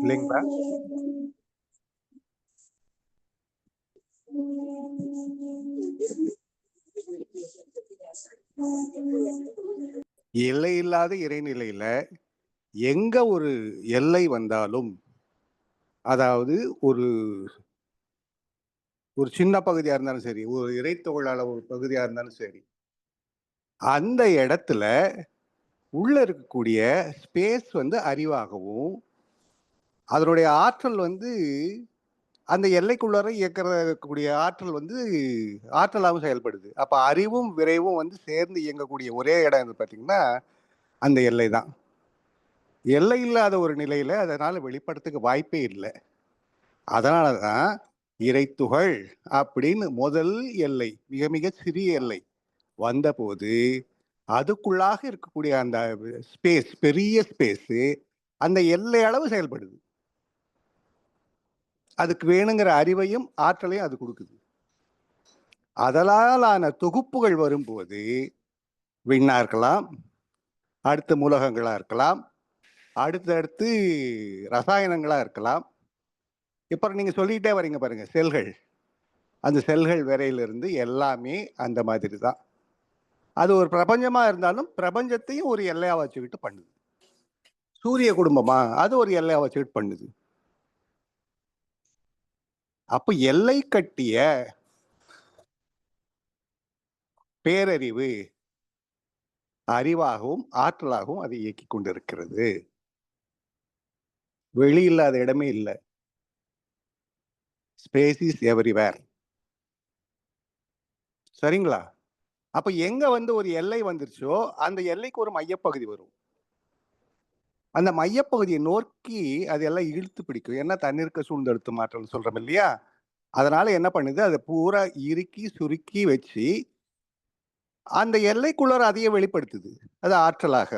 இல்லைங்களா? எல்லை இல்லாத இறைநிலையில எங்க ஒரு எல்லை வந்தாலும், அதாவது ஒரு ஒரு சின்ன பகுதியா இருந்தாலும் சரி, ஒரு இறைத்துகள் அளவு பகுதியா இருந்தாலும் சரி, அந்த இடத்துல உள்ள இருக்கக்கூடிய ஸ்பேஸ் வந்து அறிவாகவும், அதனுடைய ஆற்றல் வந்து அந்த எல்லைக்குள்ளார இயக்கக்கூடிய ஆற்றல் வந்து ஆற்றலாகவும் செயல்படுது. அப்ப அறிவும், விரைவும் வந்து சேர்ந்து இயங்கக்கூடிய ஒரே இடம் எது பார்த்தீங்கன்னா, அந்த எல்லை தான். எல்லை இல்லாத ஒரு நிலையில அதனால வெளிப்படுறதுக்கு வாய்ப்பே இல்ல. அதனால தான் இறைத்துகள் அப்படின்னு முதல் எல்லை, மிக மிக சிறிய எல்லை வந்தபோது, அதுக்குள்ளாக இருக்கக்கூடிய அந்த ஸ்பேஸ், பெரிய ஸ்பேஸு அந்த எல்லை அளவு செயல்படுது. அதுக்கு வேணுங்கிற அறிவையும், ஆற்றலையும் அது குடுக்குது. அதலாலான தொகுப்புகள் வரும்போது, விண்ணா இருக்கலாம், அடுத்து மூலகங்களா இருக்கலாம், அடுத்தடுத்து ரசாயனங்களா இருக்கலாம். இப்ப நீங்க சொல்லிட்டே வரீங்க பாருங்க, செல்கள். அந்த செல்கள் வரையிலிருந்து எல்லாமே அந்த மாதிரி தான். அது ஒரு பிரபஞ்சமா இருந்தாலும், பிரபஞ்சத்தையும் ஒரு எல்லையா வச்சுக்கிட்டு பண்ணுது. சூரிய குடும்பமா? அது ஒரு எல்லையா வச்சுக்கிட்டு பண்ணுது. அப்ப எல்லை கட்டிய பேரறிவு, அறிவாகவும், ஆற்றலாகவும் அதை இயக்கிக் கொண்டிருக்கிறது. வெளி இல்லாத இடமே இல்ல. Space is எவரிவேர். சரிங்களா? அப்ப எங்க வந்து ஒரு எல்லை வந்துருச்சோ, அந்த எல்லைக்கு ஒரு மையப்பகுதி வரும். அந்த மையப்பகுதியை நோக்கி அது எல்லாம் இழுத்து பிடிக்கும். ஏன்னா தன்னிருக்க சூழ்ந்தெழுத்து மாற்றம்னு சொல்றோம் இல்லையா? அதனால என்ன பண்ணுது, அத பூரா இறுக்கி, சுருக்கி வச்சு, அந்த எல்லைக்குள்ளார அதையே வெளிப்படுத்துது. அது ஆற்றலாக.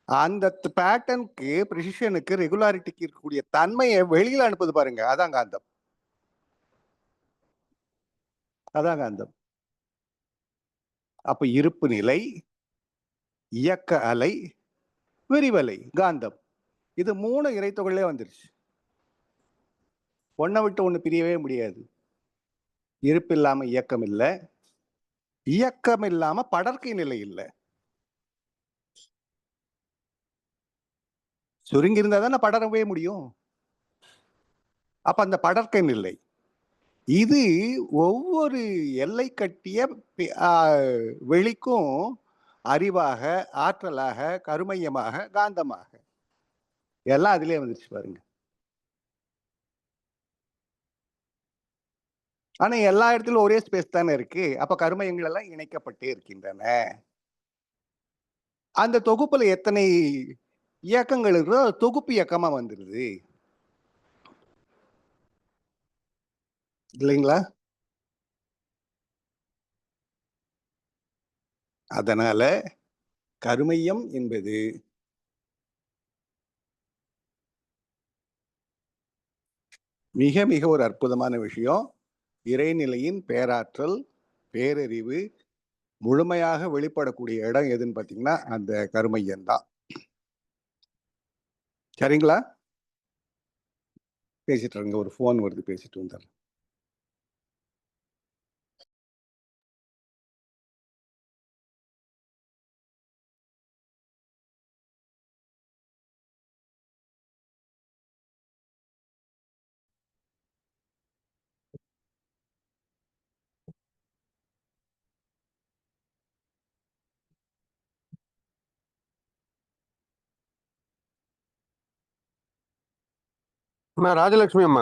அந்த பேட்டர்னுக்கு, பிரிசிஷனுக்கு, ரெகுலாரிட்டிக்கு இருக்கக்கூடிய தன்மையை வெளியில அனுப்புது பாருங்க. அதான் காந்தம். அதான் காந்தம். அப்ப இருப்பு நிலை, இயக்க அலை, விரிவலை, காந்தம். இது 3 இறைத்துகள்லே வந்துருச்சு. ஒண்ண விட்டு ஒண்ணு பிரியவே முடியாது. இருப்பு இல்லாம இயக்கம் இல்ல. இயக்கம் இல்லாம படர்க்கை நிலை இல்ல. சுருங்கி இருந்தா தானே படரவே முடியும். அப்ப அந்த படர்க்கை நிலை. இது ஒவ்வொரு எல்லை கட்டிய வெளிக்கும் அறிவாக, ஆற்றலாக, கருமையமாக, காந்தமாக எல்லாம் அதிலே வந்துருச்சு பாருங்க. ஆனா எல்லா இடத்திலும் ஒரே ஸ்பேஸ் தானே இருக்கு. அப்ப கருமையங்கள் எல்லாம் இணைக்கப்பட்டே இருக்கின்றன. அந்த தொகுப்புல எத்தனை இயக்கங்கள் இருக்குதோ தொகுப்பு இயக்கமா வந்துருது. இல்லைங்களா? அதனால கருமையம் என்பது மிக மிக ஒரு அற்புதமான விஷயம். இறைநிலையின் பேராற்றல், பேரறிவு முழுமையாக வெளிப்படக்கூடிய இடம் எதுன்னு பார்த்தீங்கன்னா, அந்த கருமையம் தான். சரிங்களா? பேசிட்டு இருங்க. ஒரு ஃபோன் வருது. பேசிட்டு வந்துடுறேன். அம்மா ராஜலட்சுமி அம்மா.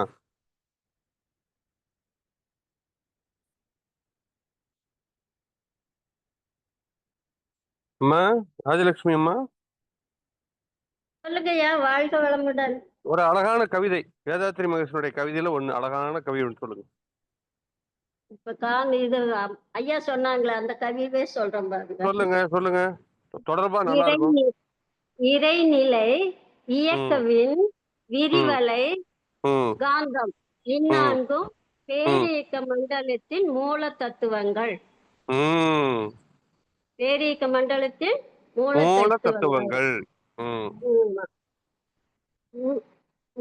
அம்மா ராஜலட்சுமி அம்மா. சொல்லுங்கய்யா, வாழ்க வளமுடன். ஒரு அழகான கவிதை, வேதாத்ரி மகேஷனுடைய கவிதையில ஒண்ணு அழகான கவி ஒன்று சொல்லுங்க. இப்ப இது ஐயா சொன்னாங்களே அந்த கவியவே சொல்றேன் பாருங்க. சொல்லுங்க சொல்லுங்க, தொடர்பா நல்லா இறை இருக்கும். இறைநிலை இயக்கவின் விரிவலை காந்தம் இந்நான்கும் பேரியக்க மண்டலத்தின் மூல தத்துவங்கள். பேரியக்க மண்டலத்தின் மூல தத்துவங்கள்.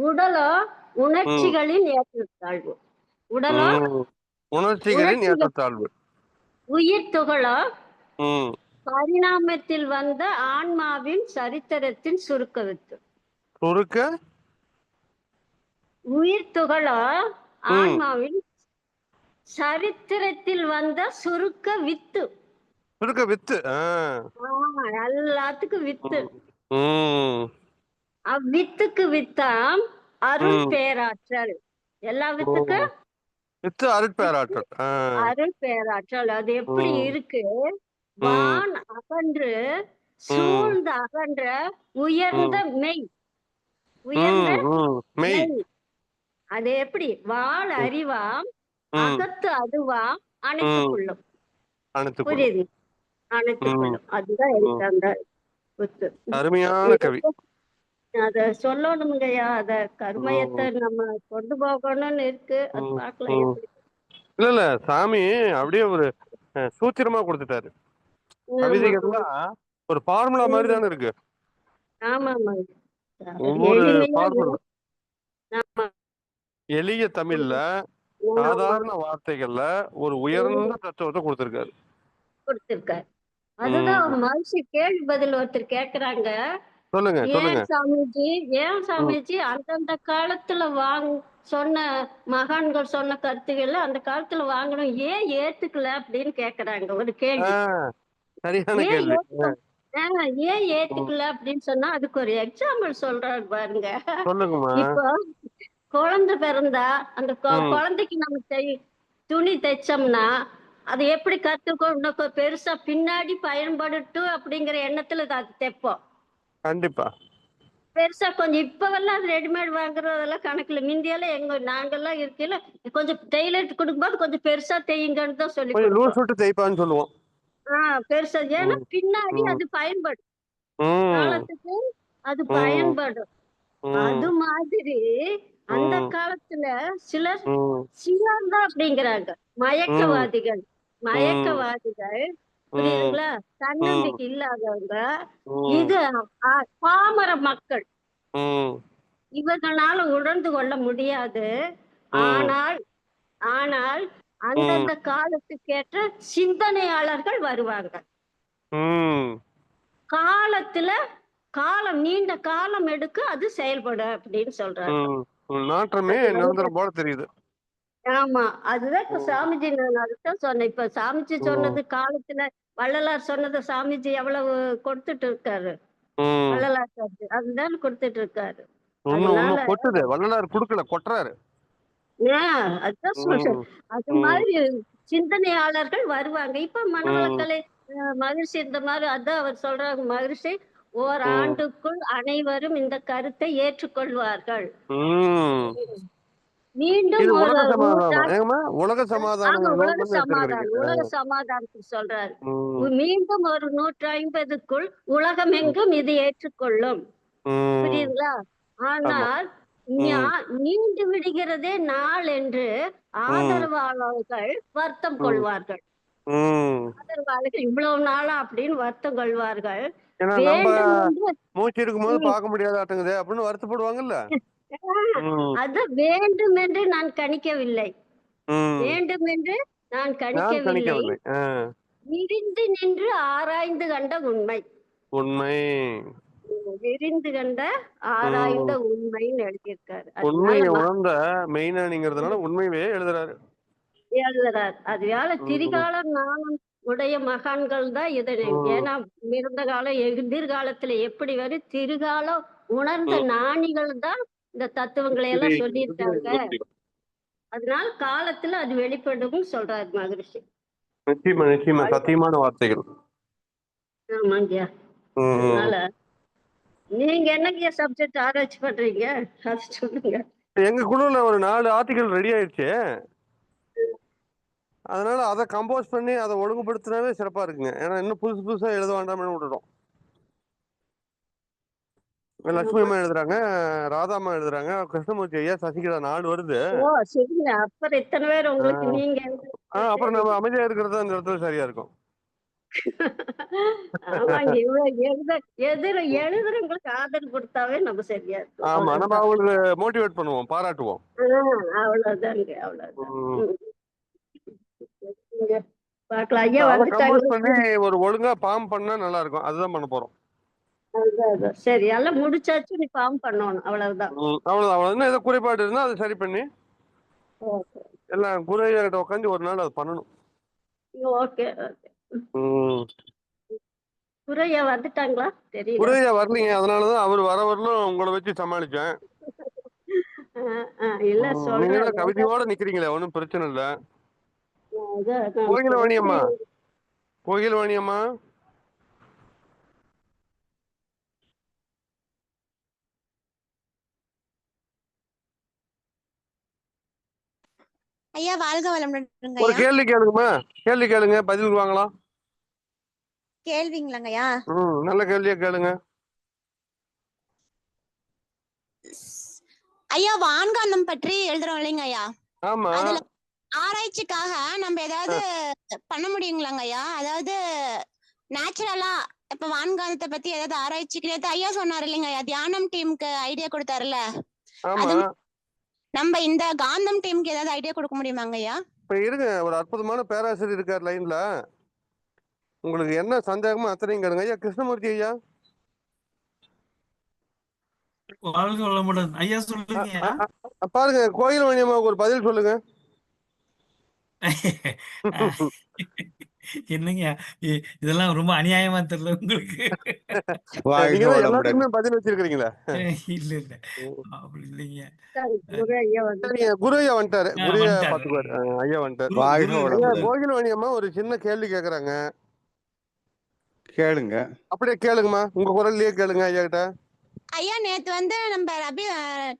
உடலோ ம் உணர்ச்சிகளின் ஏற்றத்தாழ்வு. உடலோ ம் உணர்ச்சிகளின் உணர்ச்சிகள், ஏற்றத்தாழ்வு. உயிர் துகளோ ம் பரிணாமத்தில் வந்த ஆன்மாவின் சரித்திரத்தின் சுருக்கவித்து. சுருக்க உயிர் துகளோ ம் ஆன்மாவின் சரித்திரத்தில் வந்த சுருக்க வித்து. சுருக்க வித்து. எல்லாத்துக்கும் வித்து. ம் ம் அவ்வித்துக்கு வித்தாம் அருள் ம் பேராற்றல். எல்லா ஓ வித்துக்கு வித்து வித்து அருட்பேராற்றல். அருள் பேராற்றல். அது எப்படி ம் இருக்கு? ம் வான் அகன்று ம் சூழ்ந்து அகன்ற உயர்ந்த ம் மெய். உயர்ந்த மெய். மெய். அது எப்படி? வாள் ம் அறிவாம் ம் அகத்து அதுவாம் ம் அணைத்துக்கொள்ளும். அணைத்துக்கொள்ளும். புரியுது? ம் அணைத்துக்கொள்ளும். அதுதான் ம் எனக்கு அந்த வித்து. அருமையான கவி. அத சொல்லணுங்கய்யா. அத கருமையத்தை ம் நம்ம கொண்டு போகணும்னு இருக்கு. அது ம் பார்க்கலாம் ம் எப்படி. இல்ல இல்ல சாமி அப்படியே ஒரு சூத்திரமா கொடுத்துட்டாரு. ஆமா. கவிதைகள்லாம் ஒரு ஃபார்முலா மாதிரி தானே இருக்கு. ஆமாமாங்க. அது ஒவ்வொரு எளிமையா ஃபார்முலா ஆமா. எளிய தமிழ்ல ஆமா. சாதாரண வார்த்தைகள்ல ஒரு உயர்ந்த தத்துவத்தை கொடுத்திருக்காரு. கொடுத்திருக்காரு. அதுதான் ம் மனுஷ கேள்வி பதில் ஒருத்தர் கேக்குறாங்க. சொல்லுங்க சொல்லுங்க. ஏன் சாமிஜி, ஏன் ம் சாமிஜி அந்தந்த காலத்துல சொன்ன மகான்கள் சொன்ன கருத்துக்களை அந்த காலத்துல வாங்கணும், ஏன் ஏத்துக்கல அப்படின்னு கேக்குறாங்க ஒரு கேள்வி. சரியான ஏன் கேள்வி. ஏன் ம் ஏத்துக்கல அப்படின்னு சொன்னா அதுக்கு ஒரு எக்ஸாம்பிள் சொல்றாரு பாருங்க. சொல்லுங்கம்மா. இப்போ குழந்தை பிறந்தா அந்த ம் குழந்தைக்கு நம்ம துணி தைச்சோம்னா அது எப்படி கத்துக்கணும், பெருசா பின்னாடி பயன்படுட்டும் அப்படிங்கிற எண்ணத்துல அது தைப்போம். கண்டிப்பா. பெருசா கொஞ்சம் இப்பவெல்லாம் அது ரெடிமேட் வாங்குறதெல்லாம் கணக்குல. முந்தியெல்லாம் நாங்கெல்லாம் இருக்கையில கொஞ்சம் டெய்லர் கொடுக்கும்போது கொஞ்சம் பெருசா தையுங்கன்னு தான் சொல்லி கொஞ்சம் லூஸ் கொடுப்போம். விட்டு தேய்ப்பான்னு சொல்லுவோம். பெருசா ஏன்னா ம் பின்னாடி ம் அது பயன்படும், ம் காலத்துக்கு அது ம் பயன்படும். ம் அது மாதிரி அந்த ம் காலத்துல சிலர் ம் சிலர் தான் அப்படிங்கிறாங்க. ம் மயக்கவாதிகள். ம் மயக்கவாதிகள் ம் புரியுதுங்களா? ம் தன்னம்பிக்கை இல்லாதவங்க. ம் இது பாமர மக்கள். ம் இவர்களால உணர்ந்து கொள்ள முடியாது. ம் ஆனால் ஆனால் ம் அந்தந்த காலத்துக்கேற்ற சிந்தனையாளர்கள் வருவாங்க. ம் காலத்துல காலம் நீண்ட காலம் எடுக்க அது செயல்படும் அப்படின்னு சொல்றாங்க. ம் நாற்றமே அது வந்து நிரந்தரம் போல தெரியுது. ஆமா. அதுதான் இப்ப ம் சாமிஜி நான் அதுதான் சொன்னேன். இப்ப சாமிஜி ம் சொன்னது காலத்துல வள்ளலார் சொன்னத சாமிஜி எவ்வளவு கொடுத்துட்டு இருக்காரு. ம் வள்ளலார் சாமிஜி அதுதான் கொடுத்துட்டு இருக்காரு. உண்மை உண்மை அதனால கொட்டுது. வள்ளலார் குடுக்கல கொட்டுறாரு. அதுதான் சொல்றேன். ம் அது ம் மாதிரி சிந்தனையாளர்கள் வருவாங்க. இப்ப ம் மனவளக்கலை மகிழ்ச்சி இந்த மாதிரி அதான் அவர் சொல்றாங்க. மகிழ்ச்சி ம் ஓராண்டுக்குள் அனைவரும் இந்த கருத்தை ஏற்றுக்கொள்வார்கள். ம் மீண்டும் இது ஒரு உலக சமாதானம். நூற்றாண்டு. ஏங்கம்மா உலக ஆமா, சமாதானம் உலக நூல்ல எடுத்திருக்கிறீங்க. சமாதானம். உலக சமாதானத்துக்கு சொல்றாரு. ம் மீண்டும் ஒரு 150க்குள் ம் உலகமெங்கும் இது ஏற்றுக்கொள்ளும். ம் புரியுதுங்களா? ஆமா. ஆனால் ம் நீண்டு விடுகிறதே நாள் என்று ம் ஆதரவாளர்கள் வருத்தம் ம் கொள்வார்கள். ம் ஆதரவாளர்கள் இவ்வளவு நாளா அப்படின்னு வருத்தம் கொள்வார்கள். ஏன்னா நம்ப வேண்டும் என்று மூச்சு இருக்கும்போது ம், பார்க்க முடியாதாட்டுங்குதே அப்படின்னு வருத்தப்படுவாங்கல்ல. ம் அது வேண்டும் என்று நான் கணிக்கவில்லை. ம் வேண்டும் என்று நான் நான் கணிக்கவில்லை. கணிக்கவில்லை. விரிந்து நின்று ஆராய்ந்து கண்ட உண்மை. உண்மை. விரிந்து கண்ட ஆராய்ந்த ம் உண்மைன்னு எழுதியிருக்காரு. அதனால உண்மையை உணர்ந்த மெய்ஞானிங்கிறதுனால உண்மையவே எழுதுறாரு. எழுதுறார். அதனால ம் திரிகால ஞானம் உடைய மகான்கள் தான் இதனை. ம் ஏன்னா இருந்த காலம் எதிர்காலத்துல எப்படி வரும், திரிகாலம் உணர்ந்த ம் ஞானிகள் தான் இந்த தத்துவங்களை எல்லாம் புரியுங்கிறது சொல்லியிருக்காங்க. புரியும். அதனால காலத்துல அது வெளிப்படும் சொல்றாரு மகரிஷி. நிச்சயமா நிச்சயமா சத்தியமான வார்த்தைகள். ஆமாங்கய்யா. ம் அதனால நீங்க என்னங்கய்யா சப்ஜெக்ட் ஆராய்ச்சி பண்றீங்க, அது சொல்லுங்க. எங்க குழுல ஒரு 4 ஆர்டிகல் ரெடி ஆயிடுச்சு. அதனால அதை கம்போஸ் பண்ணி அதை ஒழுங்குபடுத்தினாவே சிறப்பா இருக்குங்க. ஏன்னா இன்னும் புதுசு புதுசா எழுத வேண்டாம்னு விட்டுட்டோம். லட்சுமி ஆமா. அம்மா எழுதுறாங்க, ராதாம்மா எழுதுறாங்க, கிருஷ்ணமூர்த்தி ஐயா, சசிகலா 4 வருது. ஓ சரிங்க. அப்புறம் இத்தனை பேர் உங்களுக்கு நீங்க அப்புறம் சரி. நம்ம அமைதியா இருக்கிறது அந்த இடத்துல சரியா இருக்கும். ஆமாங்க. இவ்வளவு எழுதுறவங்களுக்கு ஆதரவு கொடுத்தாவே நம்ம சரியா இருக்கும். ஆமா, நம்ம அவ்வளவுதான். அவங்களுக்கு மோட்டிவேட் பண்ணுவோம், பாராட்டுவோம். அவ்வளவுதாங்க. அவ்வளவுதான். ம். சரிங்க. பார்க்கலாம். ஐயா அதை வந்துட்டாங்க. கம்போஸ் பண்ணி ஒரு ஒழுங்கா ஃபார்ம் பண்ணா நல்லா இருக்கும். அதுதான் பண்ண போறோம். அதான். சரி, எல்லாம் முடிச்சாச்சு. நீ ஃபார்ம் பண்ணணும். அவ்வளவுதான். அவ்வளவுதான். அவ்வளவு இன்னும் ஏதோ குறைபாடு இருந்தா அதை சரி பண்ணி ஓகே. எல்லாம் குறைகிட்ட உட்காந்து ஒரு நாள் அதை பண்ணணும். ஓகே. ம். குறையா வந்துட்டாங்களா தெரியல. குறையா வரலீங்க, அதனாலதான் அவர் வர வரலும் உங்களை வச்சு சமாளிச்சேன். இல்ல நீங்க சொல்றேன். தான் கவிதையோட நிக்கிறீங்களே, ஒன்றும் பிரச்சனை இல்லை. அதான் கோகிலவாணி அம்மா, கோகிலவாணி அம்மா, ஐயா வாழ்க வளமுடன் ஒரு ஐயா. கேள்வி கேளுங்கம்மா. கேள்வி கேளுங்க, பதில் வாங்கலாம். கேள்விங்களாங்கய்யா? நல்ல கேள்வியா கேளுங்க. ஐயா வான்காந்தம் பற்றி எழுதுறோம் இல்லைங்க ஐயா, ஆமா, அதுல ஆராய்ச்சிக்காக நம்ம ஏதாவது பண்ண முடியுங்களாங்க ஐயா? அதாவது நேச்சுரலா இப்ப வான்காந்தத்தை பத்தி ஏதாவது ஆராய்ச்சிக்கு நேத்து ஐயா சொன்னாரு இல்லைங்க ஐயா, தியானம் டீமுக்கு ஐடியா கொடுத்தாருல்ல, ஆமா. அது நம்ம இந்த காந்தம் டீமுக்கு ஏதாவது ஐடியா கொடுக்க முடியுமாங்க ஐயா? இப்ப இருங்க, ஒரு அற்புதமான பேராசிரியர் இருக்கார் லைன்ல. உங்களுக்கு என்ன சந்தேகமோ அத்தனையும் கேளுங்க. ஐயா கிருஷ்ணமூர்த்தி ஐயா. வாழ்க வளமுடன் ஐயா, சொல்லுங்க. பாருங்க, கோகிலவாணி அம்மாவுக்கு ஒரு பதில் சொல்லுங்க. என்னங்க இதெல்லாம் ரொம்ப அநியாயமா தெரியல உங்களுக்கு? நீங்க தான் எல்லாத்துக்குமே பதில் வச்சிருக்கீங்களா? இல்ல இல்ல, அப்படி இல்லைங்க. குரு ஐயா வந்துட்டாரு. குரு ஐயா வந்துட்டாரு. பாத்துக்குவாரு. ஐயா வந்துட்டாரு. வாழ்க ஐயா, கோகிலவாணி அம்மா ஒரு சின்ன கேள்வி கேக்குறாங்க. கேளுங்க. அப்படியே கேளுங்கம்மா, உங்க குரல்லயே கேளுங்க ஐயா கிட்ட. ஐயா நேத்து நம்ம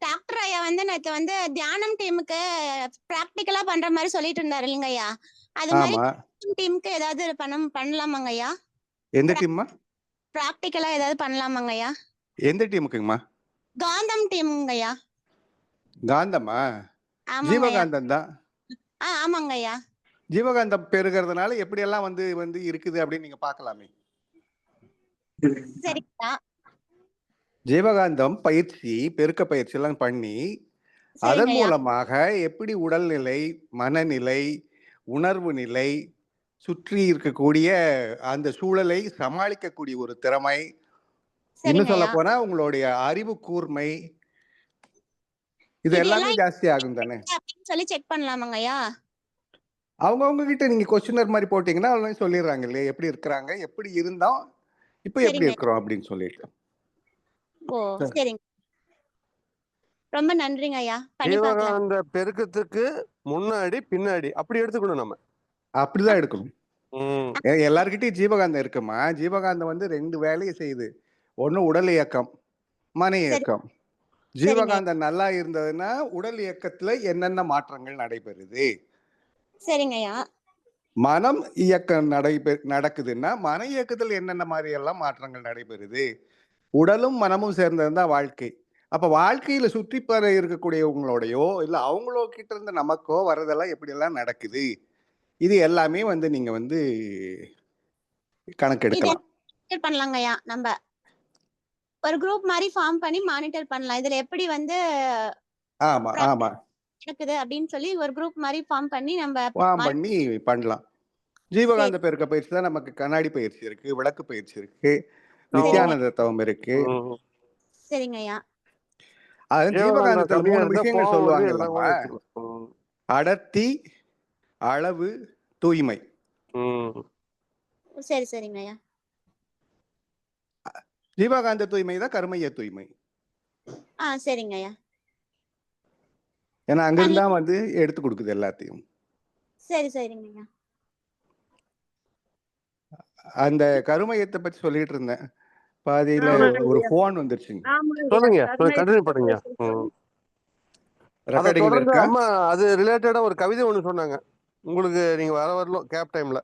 டாக்டர் ஐயா நேத்து தியானம் டீமுக்கு பிராக்டிக்கலா பண்ற மாதிரி சொல்லிட்டு இருந்தாரு இல்லைங்க ஐயா, அது மாதிரி ஆமா. டீமுக்கு ஏதாவது பண்ணலாமாங்க ஐயா? எந்த டீம்மா? பிராக்டிக்கலா ஏதாவது பண்ணலாமாங்க ஐயா? எந்த டீமுக்குங்கம்மா? காந்தம் டீமுங்க ஐயா. காந்தமா? ஆமாங்க ஐயா. ஜீவகாந்தம் தான். ஆமாங்க ஐயா. ஜீவகாந்தம் பெருகிறதுனால எப்படி எல்லாம் வந்து இருக்குது அப்படின்னு நீங்க பார்க்கலாமே. சரிங்கய்யா. ஜீவகாந்தம் பயிற்சி, பெருக்க பயிற்சி எல்லாம் பண்ணி அதன் சரிங்கய்யா. மூலமாக எப்படி உடல்நிலை, மனநிலை, உணர்வு நிலை, சுற்றி இருக்கக்கூடிய அந்த சூழலை சமாளிக்கக்கூடிய ஒரு திறமை, இன்னும் சொல்ல சரிங்கய்யா. போனா உங்களுடைய அறிவு கூர்மை, இது இது எல்லாமே எல்லாம் ஜாஸ்தி ஆகும் தானே. அப்படின்னு சொல்லி செக் பண்ணலாமாங்க ஐயா? அவங்க கிட்ட நீங்க கொஸ்டினர் மாதிரி போட்டீங்கன்னா அவங்க சொல்லிடுறாங்க இல்லையா, எப்படி இருக்கிறாங்க, எப்படி இருந்தோம், இப்ப எப்படி சரிங்க. இருக்கிறோம் அப்படின்னு சொல்லிட்டு. ஓ சரிங்க, ரொம்ப நன்றிங்க ஐயா. பண்ணி பார்க்கலாம். ஜீவகாந்த பெருக்கத்துக்கு முன்னாடி பின்னாடி அப்படி எடுத்துக்கணும் நம்ம. அப்படிதான் எடுக்கணும். எல்லார்கிட்டயும் ஜீவகாந்தம் இருக்குமா. ஜீவகாந்தம் வந்து 2 வேலையை செய்யுது. ஒண்ணு உடல் இயக்கம், மன இயக்கம். ஜீவகாந்தம் நல்லா இருந்ததுன்னா உடல் இயக்கத்துல என்னென்ன மாற்றங்கள் நடைபெறுது, சரிங்க ஐயா. மனம் இயக்கம் நடக்குதுன்னா மன இயக்கத்தில் என்னென்ன மாதிரி எல்லாம் மாற்றங்கள் நடைபெறுது. உடலும் மனமும் சேர்ந்ததுதான் வாழ்க்கை. அப்ப வாழ்க்கையில சுற்றி பெற இருக்கக்கூடியவங்களோடையோ இல்ல அவங்களோ கிட்ட இருந்து நமக்கோ வர்றதெல்லாம் எப்படி எல்லாம் நடக்குது, இது எல்லாமே வந்து நீங்க வந்து கணக்கெடுக்கலாம். பண்ணலாங்க ஐயா. நம்ம ஒரு குரூப் மாதிரி ஃபார்ம் பண்ணி மானிட்டர் பண்ணலாம். இதுல எப்படி ஆமா ஆமா நடக்குது அப்படின்னு சொல்லி ஒரு குரூப் மாதிரி ஃபார்ம் பண்ணி நம்ம பண்ணி பண்ணலாம். ஜீவகாந்த பெருக்க பயிற்சி தான். நமக்கு கண்ணாடி பயிற்சி இருக்கு, விளக்கு பயிற்சி இருக்கு, நித்யானந்த தவம் இருக்கு. சரிங்க ஐயா. ஜீவகாந்தத்துல 3 விஷயங்கள் சொல்லுவாங்க. அடர்த்தி, அளவு, தூய்மை. சரி சரிங்க ஐயா. ஜீவகாந்த தூய்மை தான் கர்மைய தூய்மை. சரிங்க ஐயா. ஏன்னா அங்கிருந்தா வந்து எடுத்து கொடுக்குது எல்லாத்தையும். சரி சரிங்க ஐயா. அந்த கருமையத்தை பத்தி சொல்லிட்டு இருந்தேன். பாதியில ஒரு போன் வந்துருச்சுங்க. சொல்லுங்க, கண்டினியூ பண்ணுங்க. ரெக்கார்டிங்ல இருக்கா? அம்மா அது ரிலேட்டடா ஒரு கவிதை ஒண்ணு சொன்னாங்க. உங்களுக்கு நீங்க வரலாம் கேப் டைம்ல.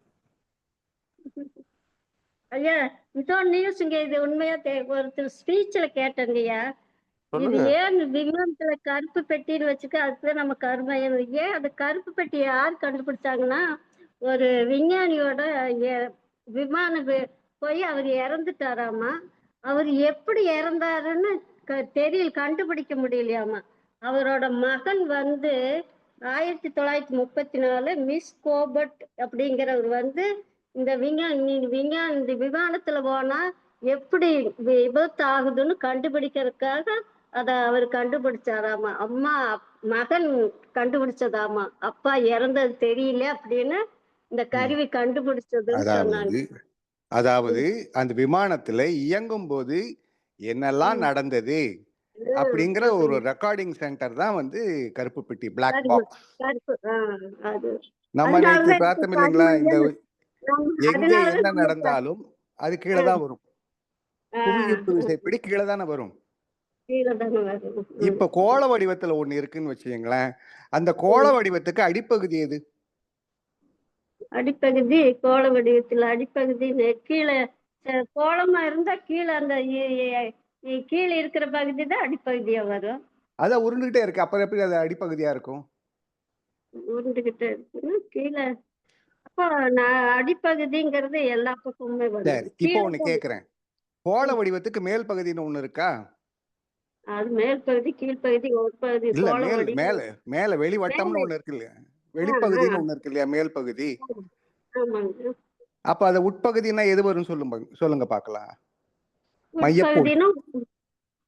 ஐயா இன்னொரு நியூஸ் இங்க, இது உண்மையா ஒருத்தர் ஸ்பீச்ல கேட்டேங்கய்யா. இது ஏன் விமானத்துல கருப்பு பெட்டின்னு வச்சுக்க, அதுக்குதான் நம்ம கருமையம். ஏன் அது கருப்பு பெட்டி யார் கண்டுபிடிச்சாங்கன்னா ஒரு விஞ்ஞானியோட போய் அவர் இறந்துட்டாராமா. அவர் எப்படி இறந்தாருன்னு தெரியல, கண்டுபிடிக்க முடியலையாமா. அவரோட மகன் வந்து 1934 மிஸ் கோபர்ட் அப்படிங்கிறவர் வந்து இந்த விமானத்துல போனா எப்படி விபத்து ஆகுதுன்னு கண்டுபிடிக்கிறதுக்காக அத அவர் கண்டுபிடிச்சாராமா. மகன் கண்டுபிடிச்சதாமா. அப்பா இறந்தது தெரியல அப்படின்னு இந்த கருவி கண்டுபிடிச்சதுன்னு சொன்னாங்க. அதாவது அந்த விமானத்துல இயங்கும் போது என்னெல்லாம் நடந்தது அப்படிங்கிற ஒரு ரெக்கார்டிங் சென்டர் தான் வந்து கருப்பு பெட்டி, பிளாக் பாக்ஸ். நம்ம நேற்று பார்த்தோம் இல்லைங்களா, இந்த எங்க என்ன நடந்தாலும் அது கீழே தான் வரும். புவியீர்ப்பு விசைப்படி கீழே தானே வரும். இப்ப கோள வடிவத்துல ஒண்ணு இருக்குன்னு வச்சுக்கீங்களேன், அந்த கோள வடிவத்துக்கு அடிப்பகுதி எது? அடிப்பகுதி கோள வடிவத்துல அடிப்பகுதி கீழே கோளமா இருந்தா கீழே அந்த கீழே இருக்கிற பகுதி தான் அடிப்பகுதியா வரும். அதான் உருண்டுகிட்டே இருக்கு, அப்புறம் எப்படி அது அடிப்பகுதியா இருக்கும்? உருண்டுகிட்டே இருக்குன்னா கீழே, அப்போ அடிப்பகுதிங்கிறது எல்லா பக்கமுமே வரும். சரி, இப்போ ஒண்ணு கேக்குறேன், கோள வடிவத்துக்கு மேல் பகுதின்னு ஒண்ணு இருக்கா? அது மேல் பகுதி, கீழ்பகுதி, ஒரு பகுதி. இல்ல, மேல மேல வெளிவட்டம்னு ஒண்ணு இருக்கு இல்லையா, வெளிப்பகுதின்னு ஒண்ணு இருக்கு இல்லையா, மேல் பகுதி. அப்ப அது உட்பகுதினா எது வரும் சொல்லுங்க பாக்கலாம்.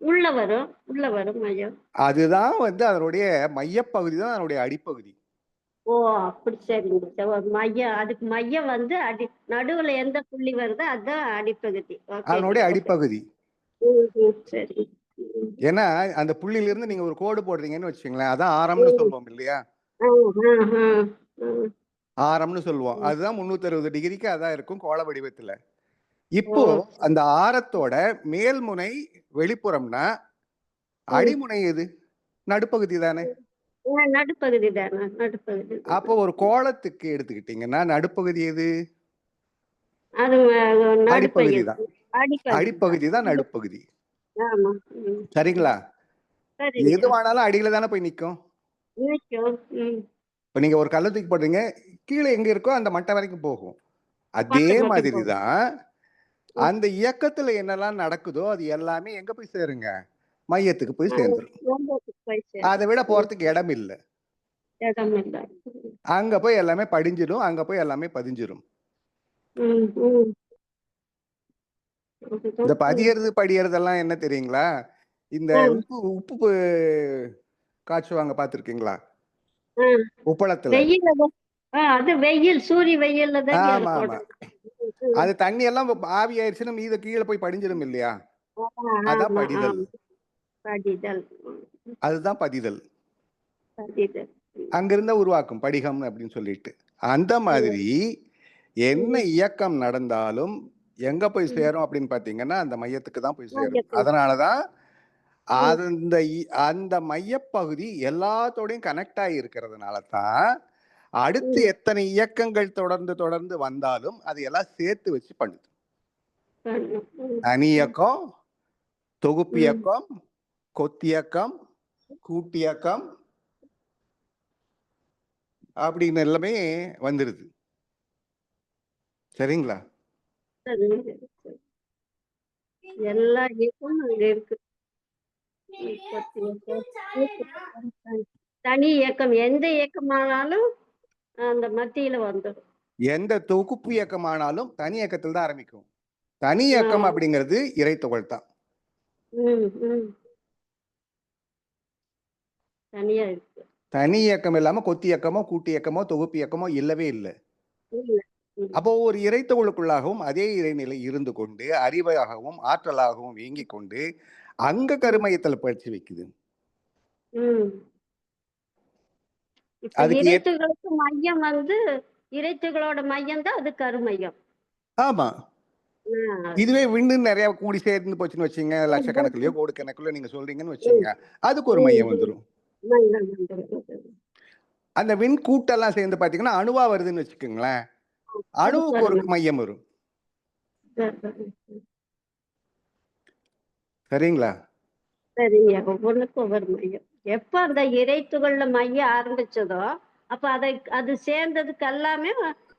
உள்ள வரும் மையம். அதுதான் வந்து அதனுடைய மையப்பகுதி தான் அதனுடைய அடிப்பகுதி. ஓ அப்படி, சரிங்க. மையம், அதுக்கு மையம் வந்து நடுவுல எந்த புள்ளி வருதோ அதுதான் அடிப்பகுதி, அதனுடைய அடிப்பகுதி. சரி. ஏன்னா அந்த புள்ளியில இருந்து நீங்க ஒரு கோடு போடுறீங்கன்னு வச்சுக்கீங்களேன், அதான் ஆரம்னு சொல்லுவோம் இல்லையா, ஆரம்னு சொல்லுவோம். அதுதான் 360 டிகிரிக்கு அதான் இருக்கும் கோள வடிவத்துல. இப்போ அந்த ஆரத்தோட மேல்முனை வெளிப்புறம்னா அடிமுனை எது? நடுப்பகுதி தானே. நடுப்பகுதி தானே, நடுப்பகுதி. அப்போ ஒரு கோளத்துக்கு எடுத்துக்கிட்டீங்கன்னா நடுப்பகுதி எது? அடிப்பகுதி தான். அடிப்பகுதி தான் நடுப்பகுதி. சரிங்களா? எதுவானாலும் அடியில தானே போய் நிக்கும். இப்ப நீங்க ஒரு கல்லை தூக்கி போடுறீங்க, கீழே எங்க இருக்கோ அந்த மட்டை வரைக்கும் போகும். அதே மாதிரிதான் அந்த இயக்கத்துல என்னெல்லாம் நடக்குதோ அது எல்லாமே எங்க போய் சேருங்க, மையத்துக்கு போய் சேர்ந்துரும். அதை விட போறதுக்கு இடம் இல்லை. அங்க போய் எல்லாமே படிஞ்சிடும், அங்க போய் எல்லாமே பதிஞ்சிரும். இந்த படியறதெல்லாம் என்ன தெரியுங்களா, இந்த உப்பு காய்ச்சுவாங்க பாத்துருக்கீங்களா உப்பளத்துல? அது வெயில், சூரிய வெயில்ல தான். ஆமா ஆமா, அது தண்ணி எல்லாம் ஆவி ஆயிடுச்சுன்னா மீத கீழே போய் படிஞ்சிடும் இல்லையா, அதான் படிதல். அதுதான் பதிதல். அங்கிருந்தா உருவாக்கும் படிகம் அப்படின்னு சொல்லிட்டு. அந்த மாதிரி என்ன இயக்கம் நடந்தாலும் எங்க போய் சேரும் அப்படின்னு பாத்தீங்கன்னா அந்த மையத்துக்கு தான் போய் சேரும். அதனாலதான் அந்த மையப்பகுதி எல்லாத்தோடையும் கனெக்ட் ஆகி இருக்கிறதுனால தான் அடுத்து எத்தனை இயக்கங்கள் தொடர்ந்து வந்தாலும் அது எல்லாம் சேர்த்து வச்சு பண்ணுது. அணி இயக்கம், தொகுப்பு இயக்கம், கொத்தியக்கம், கூட்டியக்கம் அப்படின்னு எல்லாமே வந்துருது. சரிங்களா? எல்லா இயக்கமும் அங்க இருக்கு. தனி இயக்கம் எந்த இயக்கமானாலும் அந்த மத்தியில வந்துடும். எந்த தொகுப்பு இயக்கமானாலும் தனி இயக்கத்தில் தான் ஆரம்பிக்கும். தனி இயக்கம் அப்படிங்கிறது இறைத்துகள் தான். தனியா இருக்கு. தனி இயக்கம் இல்லாம கொத்தி இயக்கமோ கூட்டு இயக்கமோ தொகுப்பு இயக்கமோ இல்லவே இல்லை. அப்போ ஒரு இறைத்துகளுக்குள்ளாகவும் அதே இறைநிலை இருந்து கொண்டு அறிவாகவும் ஆற்றலாகவும் இயங்கிக் கொண்டு அங்க கருமையத்துல பயிற்சி வைக்குது. இறைத்துகளுக்கு மையம் வந்து இறைத்துகளோட மையம் தான் அது கருமையம். ஆமா, இதுவே விண்ணு நிறைய கூடி சேர்ந்து போச்சுன்னு வச்சுங்க, லட்சக்கணக்கிலயோ கோடி கணக்குல நீங்க சொல்றீங்கன்னு வச்சுங்க, அதுக்கு ஒரு மையம் வந்துடும். அந்த விண் கூட்டெல்லாம் சேர்ந்து பாத்தீங்கன்னா அணுவா வருதுன்னு வச்சுக்கோங்களேன், அணுவுக்கு ஒரு மையம் வரும். சரிங்களா? சரிங்க. ஒவ்வொன்றுக்கு ஒவ்வொரு மையம். எப்ப அந்த இறைத்துகள்ல மையம் ஆரம்பிச்சதோ அப்ப அது சேர்ந்ததுக்கு எல்லாமே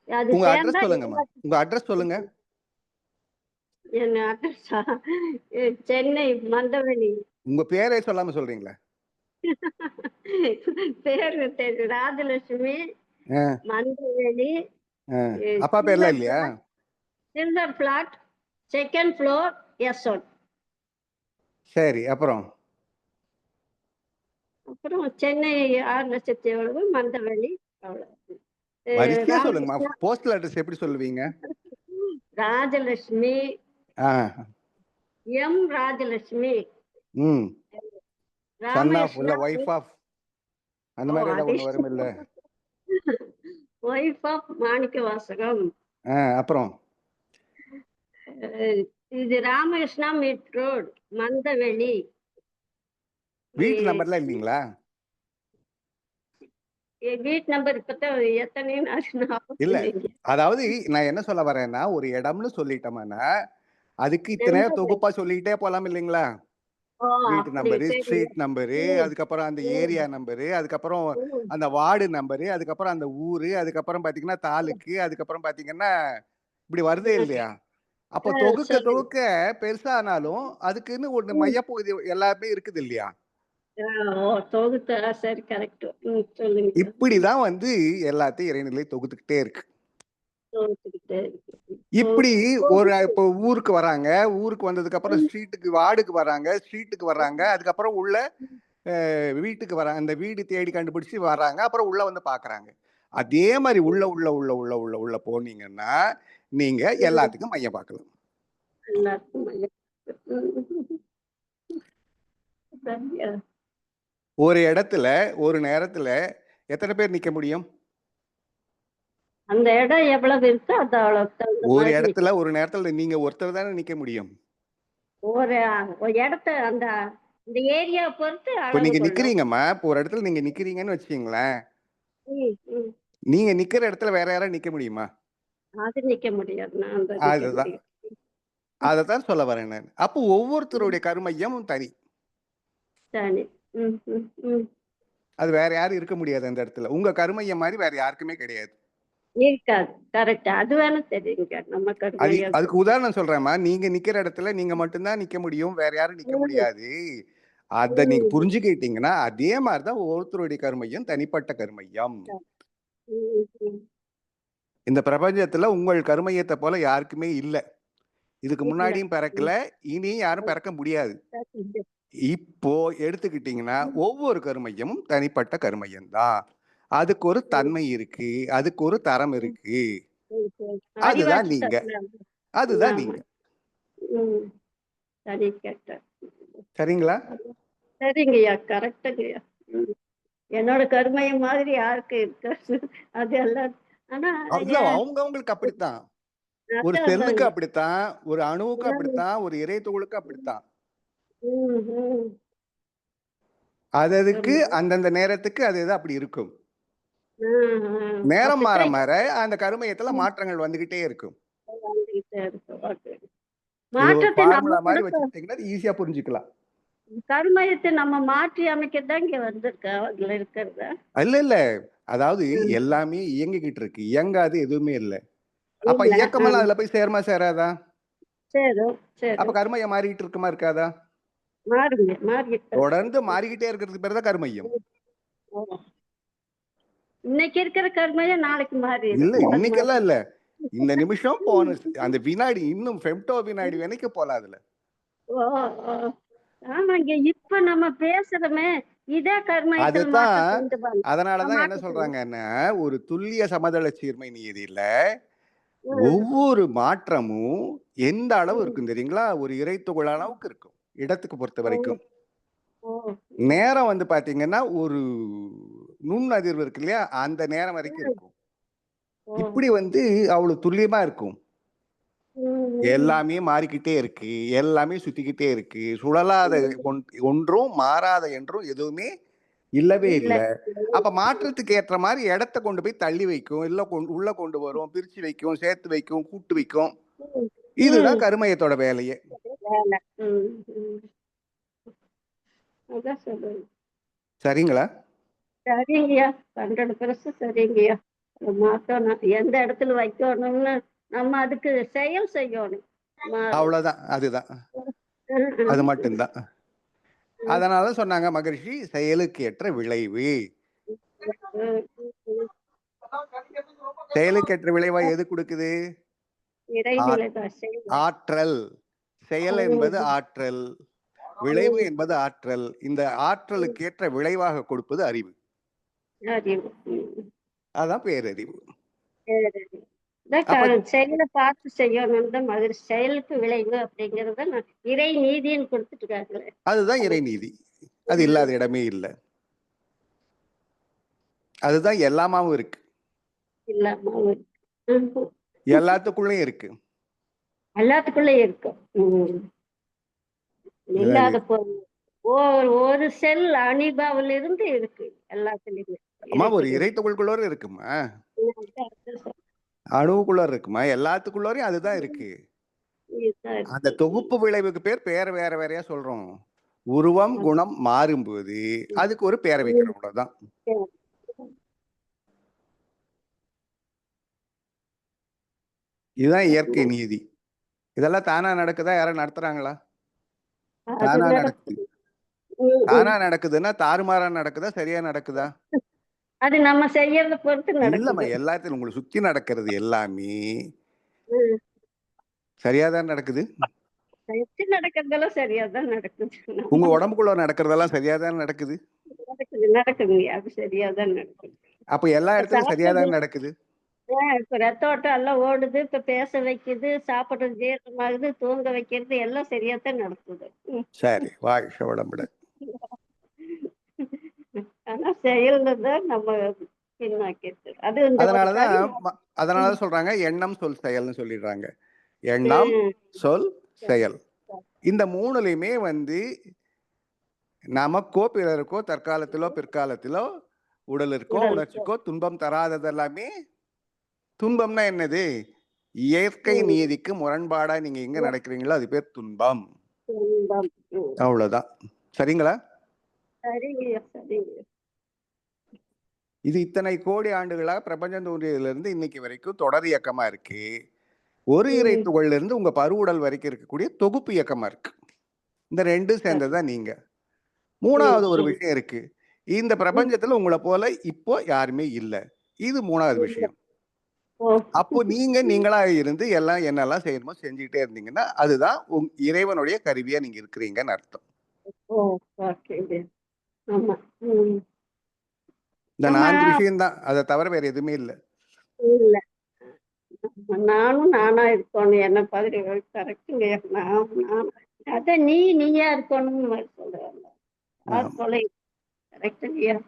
அது உங்க சேர்ந்தா அட்ரஸ் சொல்லுங்கம்மா, எல்லா உங்க அட்ரஸ் சொல்லுங்க. என் அட்ரஸா? சென்னை மந்தவெளி. உங்க பேரே சொல்லாம சொல்றீங்களே. பேரு ராஜலட்சுமி, ஆ, மந்தவெளி, ஆ. அப்பா பேர்லாம் இல்லையா? Silver flat, second floor, S1. சரி, அப்புறம் அப்புறம் சென்னை 6,00,000 எவ்வளவு, மந்தவெளி, அவ்வளவு. வரிசையா சொல்லுங்கம்மா. ராமகிருஷ்ணா, போஸ்டல் அட்ரஸ் எப்படி சொல்லுவீங்க? ராஜலட்சுமி, ஆ, M ராஜலட்சுமி, ம். சன் ஆஃப் இல்ல ராமகிருஷ்ணா, ஒய்ஃப் ஆஃப் அந்த ஓ மாதிரி ஏதாவது அதே ஒண்ணு வரும் இல்ல. ஒய்ஃப் ஆஃப் மாணிக்க வாசகம். அப்புறம் இது ராமகிருஷ்ணா மிட் ரோட், மந்தவெளி. வீட்டு நம்பர்லாம் இல்லைங்களா? வீட் நம்பர் இப்பதான் எத்தனை இல்ல, அதாவது நான் என்ன சொல்ல வரேன்னா, ஒரு இடம்னு சொல்லிட்டோம்னா அதுக்கு இத்தனை தொகுப்பா சொல்லிக்கிட்டே போலாம் இல்லைங்களா? வீட்டு நம்பரு, ஸ்ட்ரீட் நம்பரு, அதுக்கப்புறம் அந்த ஏரியா நம்பரு, அதுக்கப்புறம் அந்த வார்டு நம்பரு, அதுக்கப்புறம் அந்த ஊரு, அதுக்கப்புறம் பாத்தீங்கன்னா தாலுக்கு, அதுக்கப்புறம் பாத்தீங்கன்னா இப்படி வருதே இல்லையா? அப்போ தொகுக்க பெருசானாலும் அதுக்குன்னு ஒரு மையப்பகுதி எல்லாமே இருக்குது இல்லையா? தொகுத்தா சரி, கரெக்ட். சொல்லுங்க. இப்படிதான் வந்து எல்லாத்தையும் இறைநிலை தொகுத்துக்கிட்டே இருக்கு. தொகுத்துக்கிட்டே இப்படி ஒரு இப்போ ஊருக்கு வராங்க, ஊருக்கு வந்ததுக்கு அப்புறம் ஸ்ட்ரீட்டுக்கு வார்டுக்கு வராங்க, ஸ்ட்ரீட்டுக்கு வர்றாங்க, அதுக்கப்புறம் உள்ள வீட்டுக்கு வராங்க, அந்த வீடு தேடி கண்டுபிடிச்சு வராங்க, அப்புறம் உள்ள வந்து பாக்குறாங்க. அதே மாதிரி உள்ள உள்ள உள்ள உள்ள உள்ள உள்ள போனீங்கன்னா நீங்க எல்லாத்துக்கும் மையம் பார்க்கலாம். எல்லாருக்கும் மையம். சரியா? ஒரு இடத்துல ஒரு நேரத்துல எத்தனை பேர் நிக்க முடியும்? அந்த இடம் எவ்வளவு இருக்கு அது அவ்வளவு தகுந்த ஒரு மாதிரி இடத்துல ஒரு நேரத்துல நீங்க ஒருத்தர் தானே நிக்க முடியும். ஒரு ஒரு இடத்த அந்த இந்த ஏரியா பொறுத்து இப்ப அளவு நீங்க கொள்ளும். நிக்கிறீங்கம்மா, இப்போ ஒரு இடத்துல நீங்க நிக்கிறீங்கன்னு வச்சுக்கீங்களேன், ம், ம். நீங்க நிக்கிற இடத்துல வேற யாரும் நிக்க முடியுமா? அது நிக்க முடியாது. நான் அந்த நிக்க அதுதான் முடியாது. அதத்தான் சொல்ல வரேன் நான். அப்போ ஒவ்வொருத்தருடைய கருமையமும் தனி. சரி. ம், ம், ம். அது வேற யாரும் இருக்க முடியாது அந்த இடத்துல. உங்க கருமையம் மாதிரி வேற யாருக்குமே கிடையாது. இருக்காது. கரெக்ட். அது வேணா தெரியுங்க. நம்ம கடுமையா அதுக்கு உதாரணம் சொல்றேன்மா. நீங்க நிக்கிற இடத்துல நீங்க மட்டும்தான் நிக்க முடியும். வேற யாரும் நிக்க முடியாது. அத நீங்க புரிஞ்சுக்கிட்டீங்கன்னா, அதே மாதிரிதான் ஒவ்வொருத்தருடைய கருமையும் தனிப்பட்ட கருமையம். இந்த பிரபஞ்சத்துல உங்கள் கருமையத்தை போல யாருக்குமே இல்ல. இதுக்கு முன்னாடியும் பிறக்கல, இனியும் யாரும் பிறக்க முடியாது. இப்போ எடுத்துக்கிட்டீங்கன்னா ஒவ்வொரு கருமையும் தனிப்பட்ட கருமையம் தான். அதுக்கு ஒரு தன்மை இருக்கு, அதுக்கு ஒரு தரம் இருக்கு. அதுதான் நீங்க. அதுதான் நீங்க. சரி, கேட்டேன். சரிங்களா? சரிங்கய்யா, கரெக்டுங்கய்யா. என்னோட கருமையம் மாதிரி யாருக்கு இருக்காது. அது எல்லாம். ஆனா இல்ல, அவங்களுக்கு அப்படித்தான். ஒரு செல்லுக்கு அப்படித்தான், ஒரு அணுவுக்கு அப்படித்தான், ஒரு இறை துகளுக்கு அப்படித்தான். அதுக்கு அந்தந்த நேரத்துக்கு அது அப்படி இருக்கும். நேரம் மாற மாற அந்த கருமையத்துல மாற்றங்கள் வந்துகிட்டே இருக்கும். ஃபார்முலா மாதிரி வச்சுக்கிட்டீங்கன்னா ஈஸியா புரிஞ்சுக்கலாம். கருமையத்தை நம்ம மாற்றி அமைக்கதான் இங்க வந்திருக்கா அதுல இருக்கிறத. இல்ல, அதாவது எல்லாமே இயங்கிக்கிட்டு இருக்கு. இயங்காது எதுவுமே இல்ல. அப்ப இயக்கமெல்லாம் அதுல போய் சேருமா சேராதா? அப்ப கருமையம் மாறிட்டு இருக்குமா இருக்காதா? தொடர்ந்து மாறிக்கிட்டே இருக்கிறதுக்கு பேர் தான் கருமையம். இன்னைக்கு இருக்கிற கருமையம் நாளைக்கு மாறி இல்ல, இன்னைக்கெல்லாம் இல்ல. இந்த நிமிஷம் போன அந்த வினாடி இன்னும் ஃபெம்டோ வினாடி வரைக்கும் போலாம் அதுல. ஆமாங்க, இப்ப நம்ம பேசுறோமே இதே கர்மயத்தில் அதுதான். அதனாலதான் என்ன சொல்றாங்கன்னா, ஒரு துல்லிய சமதள சீர்மை நீதியில ஒவ்வொரு மாற்றமும் எந்த அளவு இருக்கும் தெரியுங்களா? ஒரு இறைத்துகள் அளவுக்கு இருக்கும் இடத்துக்கு பொறுத்த வரைக்கும். நேரம் வந்து பாத்தீங்கன்னா ஒரு நுண் அதிர்வு இருக்கு இல்லையா, அந்த நேரம் வரைக்கும் இருக்கும். இப்படி வந்து அவ்வளவு துல்லியமா இருக்கும். எல்லாமே மாறிக்கிட்டே இருக்கு, எல்லாமே சுத்திக்கிட்டே இருக்கு. சுழலாத ஒன்றும் மாறாத என்றும் எதுவுமே இல்லவே இல்லை. அப்ப மாற்றத்துக்கு ஏற்ற மாதிரி இடத்த கொண்டு போய் தள்ளி வைக்கும், இல்ல உள்ள கொண்டு வரும், பிரிச்சு வைக்கும், சேர்த்து வைக்கும், கூட்டு வைக்கும். இதுதான் கருமையத்தோட வேலையே. சரிங்களா? சரிங்கய்யா, 100% சரிங்கய்யா. மாத்தணும். எந்த இடத்துல வைக்கணும்னு நம்ம அதுக்கு செயல் செய்யணும். அவ்வளவுதான். அதுதான். அது மட்டும்தான். அதனால சொன்னாங்க மகரிஷி, செயலுக்கேற்ற விளைவு. செயலுக்கேற்ற விளைவா எது கொடுக்குது? ஆற்றல். செயல் என்பது ஆற்றல், விளைவு என்பது ஆற்றல். இந்த ஆற்றலுக்கேற்ற விளைவாக கொடுப்பது அறிவு. அதான் பேரறிவு. செயலை பார்த்து செய்யணும். மகிழ்ச்சி செயலுக்கு விளைவு அப்படிங்கறத இறை நீதின்னு கொடுத்துட்டு. அதுதான் இறை நீதி. அது இல்லாத இடமே இல்லை. அதுதான் எல்லாமாவும் இருக்கு. எல்லாத்துக்குள்ளயும் இருக்கு. எல்லாத்துக்குள்ளயும் இருக்கு. இல்லாத ஒரு செல் அணிபாவில இருந்து இருக்கு எல்லாத்துலயுமே. ஆமா, ஒரு இறை துகள்குள்ளோர இருக்குமா, அணுவுக்குள்ள இருக்குமா, எல்லாத்துக்குள்ளோரையும் அதுதான் இருக்கு. அந்த தொகுப்பு விளைவுக்கு பேர் வேற வேறையா சொல்றோம். உருவம் குணம் மாறும்போது அதுக்கு ஒரு பேரை வைக்கிறோம். அவ்வளவுதான். இதுதான் இயற்கை நீதி. இதெல்லாம் தானா நடக்குதா? யாரும் நடத்துறாங்களா? தானா நடக்குது. தானா நடக்குதுன்னா தாறுமாறா நடக்குதா, சரியா நடக்குதா? அது நம்ம செய்யறத பொறுத்து இல்லம்மா, எல்லாத்தையும் உங்களை சுத்தி நடக்கிறது எல்லாமே சரியாதான் நடக்குது. நடக்கிறதெல்லாம் சரியாதான் நடக்குது. உங்க உடம்புக்குள்ள நடக்கிறதெல்லாம் சரியாதான் நடக்குது. நடக்குதுங்க, அது சரியாதான் நடக்குது. அப்ப எல்லா இடத்துலயும் சரியாதான் நடக்குது. இப்ப ரத்த ஓட்டம் எல்லாம் ஓடுது, இப்ப பேச வைக்குது, சாப்பிடுறது ஜீரணமாகுது, தூங்க வைக்கிறது எல்லாம் சரியாத்தான் நடக்குது. சரி, வாழ்க வளமுடன். ஆனா செயல்தான் நம்ம பின்னாக்கிட்டு. அது அதனாலதான் சொல்றாங்க எண்ணம் சொல் செயல்னு சொல்லிடுறாங்க. எண்ணம் சொல் செயல் இந்த மூணுலையுமே நமக்கோ பிறருக்கோ தற்காலத்திலோ பிற்காலத்திலோ உடலிற்கோ உணர்ச்சிக்கோ துன்பம் தராததெல்லாமே. துன்பம்னா என்னது? இயற்கை நீதிக்கு முரண்பாடா நீங்க எங்க நடக்கிறீங்களோ அது பேர் துன்பம். அவ்வளவுதான். சரிங்களா? இது இத்தனை கோடி ஆண்டுகளா பிரபஞ்சம் தோன்றியதுல இருந்து இன்னைக்கு வரைக்கும் தொடர் இயக்கமா இருக்கு. ஒரு இறை துகள்ல இருந்து உங்க பருவுடல் வரைக்கும் இருக்கக்கூடிய தொகுப்பு இயக்கமா இருக்கு. இந்த ரெண்டும் சேர்ந்ததுதான் நீங்க. மூணாவது ஒரு விஷயம் இருக்கு. இந்த பிரபஞ்சத்துல உங்களை போல இப்போ யாருமே இல்லை. இது மூணாவது விஷயம். அப்போ நீங்களா இருந்து எல்லாம் என்னெல்லாம் செய்யணுமோ செஞ்சுக்கிட்டே இருந்தீங்கன்னா அதுதான் இறைவனுடைய கருவியா நீங்க இருக்கிறீங்கன்னு அர்த்தம். இந்த 4 விஷயம் தான். அதை தவிர வேற எதுவுமே இல்லை. நானா இருக்கணும். என்ன பதவி கரெக்டுங்க. அதான் நீயா இருக்கணும்னு சொல்றேன்.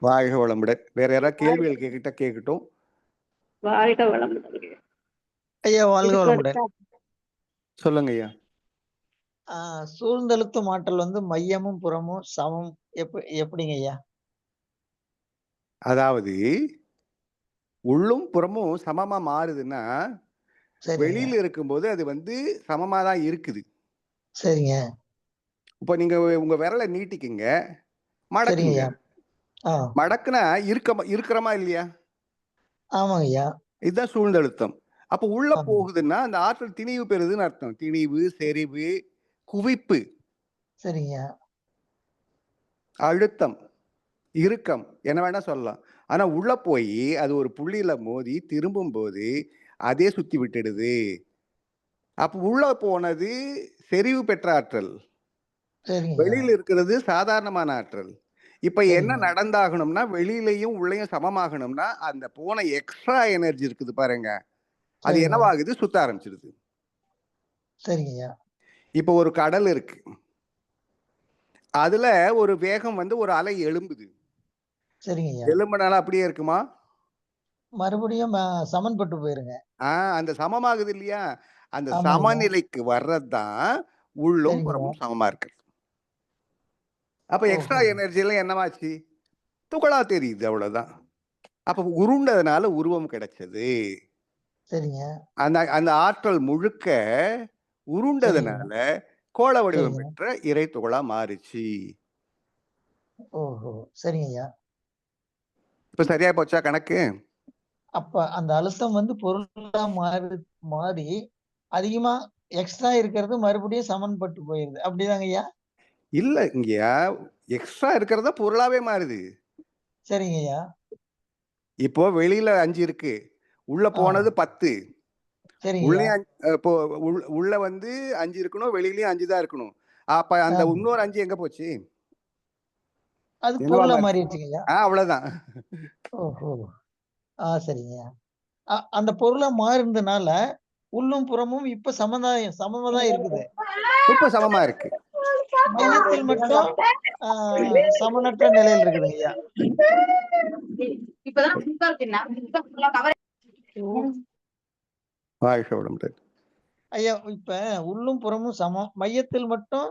வாழ்க வளமுடன். வேற யாராவது கேள்விகள் கேட்கட்டும். வாழ்க வளமுடன். ஐயா வாழ்க வளமுடன். சொல்லுங்க ஐயா. சூழ்ந்தழுத்தும் ஆற்றல் மையமும் புறமும் சமம் எப்படிங்க ஐயா? அதாவது உள்ளும் புறமும் சமமா மாறுதுன்னா வெளியில இருக்கும்போது அது சமமா தான் இருக்குது. சரிங்க. இப்ப நீங்க உங்க விரலை நீட்டிக்குங்க, மடக்குங்க. மடக்குனா இருக்கிறமா இல்லையா? ஆமாங்க ஐயா. இதுதான் சூழ்ந்தழுத்தம். அப்ப உள்ள போகுதுன்னா அந்த ஆற்றல் திணிவு பெறுதுன்னு அர்த்தம். திணிவு, செறிவு, குவிப்பு. சரிங்க. அழுத்தம், இறுக்கம் என்ன வேணா சொல்லலாம். ஆனா உள்ள போய் அது ஒரு புள்ளியில மோதி திரும்பும் போது அதே சுத்தி விட்டுடுது. அப்ப உள்ள போனது செறிவு பெற்ற ஆற்றல், வெளியில இருக்கிறது சாதாரணமான ஆற்றல். இப்ப என்ன நடந்தாகணும்னா வெளியிலையும் உள்ளேயும் சமமாகணும்னா அந்த போன எக்ஸ்ட்ரா எனர்ஜி இருக்குது பாருங்க, அது என்னவாகுது? சுத்த ஆரம்பிச்சிடுது. சரிங்க. இப்ப ஒரு கடல் இருக்கு, அதுல ஒரு வேகம் ஒரு அலை எழும்புது. சரிங்க. எலும்புனால அப்படியே இருக்குமா? மறுபடியும் சமன்பட்டு போயிருங்க. அந்த சமமாகுது இல்லையா? அந்த சமநிலைக்கு வர்றதுதான் உள்ளும் புறமும் சமமா இருக்கு. அப்ப எக்ஸ்ட்ரா எனர்ஜி எல்லாம் என்னவாச்சு? துகளா தெரியுது, அவ்வளவுதான். அப்ப உருண்டதுனால உருவம் கிடைச்சது. சரிங்க. அந்த ஆற்றல் முழுக்க உருண்டதுனால கோள வடிவம் பெற்ற இறை துகளா மாறுச்சு. ஓஹோ, சரிங்கய்யா. இப்ப சரியா போச்சா கணக்கு? அப்ப அந்த அழுத்தம் வந்து பொருளா மாறி அதிகமா எக்ஸ்ட்ரா இருக்கிறது மறுபடியும் சமன்பட்டு போயிருது. அப்படிதாங்க ஐயா? இல்ல இங்கயா, எக்ஸ்ட்ரா இருக்கிறதா பொருளாவே மாறுது. சரிங்க ஐயா. இப்போ வெளியில 5 இருக்கு. உள்ள ஆ, போனது 10. சரிங்க ஐயா. உள்ளேயும் இப்போ உள்ள வந்து 5 இருக்கணும், வெளியிலயும் 5 தான் இருக்கணும். அப்ப அந்த ஆ, இன்னொரு 5 எங்க போச்சு? அது என்னவா பொருளா மாறுச்சு? மாறிடுச்சுங்க ஐயா. அவ்வளவுதான். ஓஹோ! சரிங்க ஐயா. அந்த பொருளா மாறுனதுனால உள்ளும் புறமும் இப்ப சமமா தான் இருக்குது. இப்ப சமமா இருக்கு. மையத்தில் மட்டும் சமனற்ற நிலையில் இருக்குதுங்க ஐயா. வாழ்க வளமுடன். ஐயா இப்ப உள்ளும் புறமும் சமம். மையத்தில் மட்டும்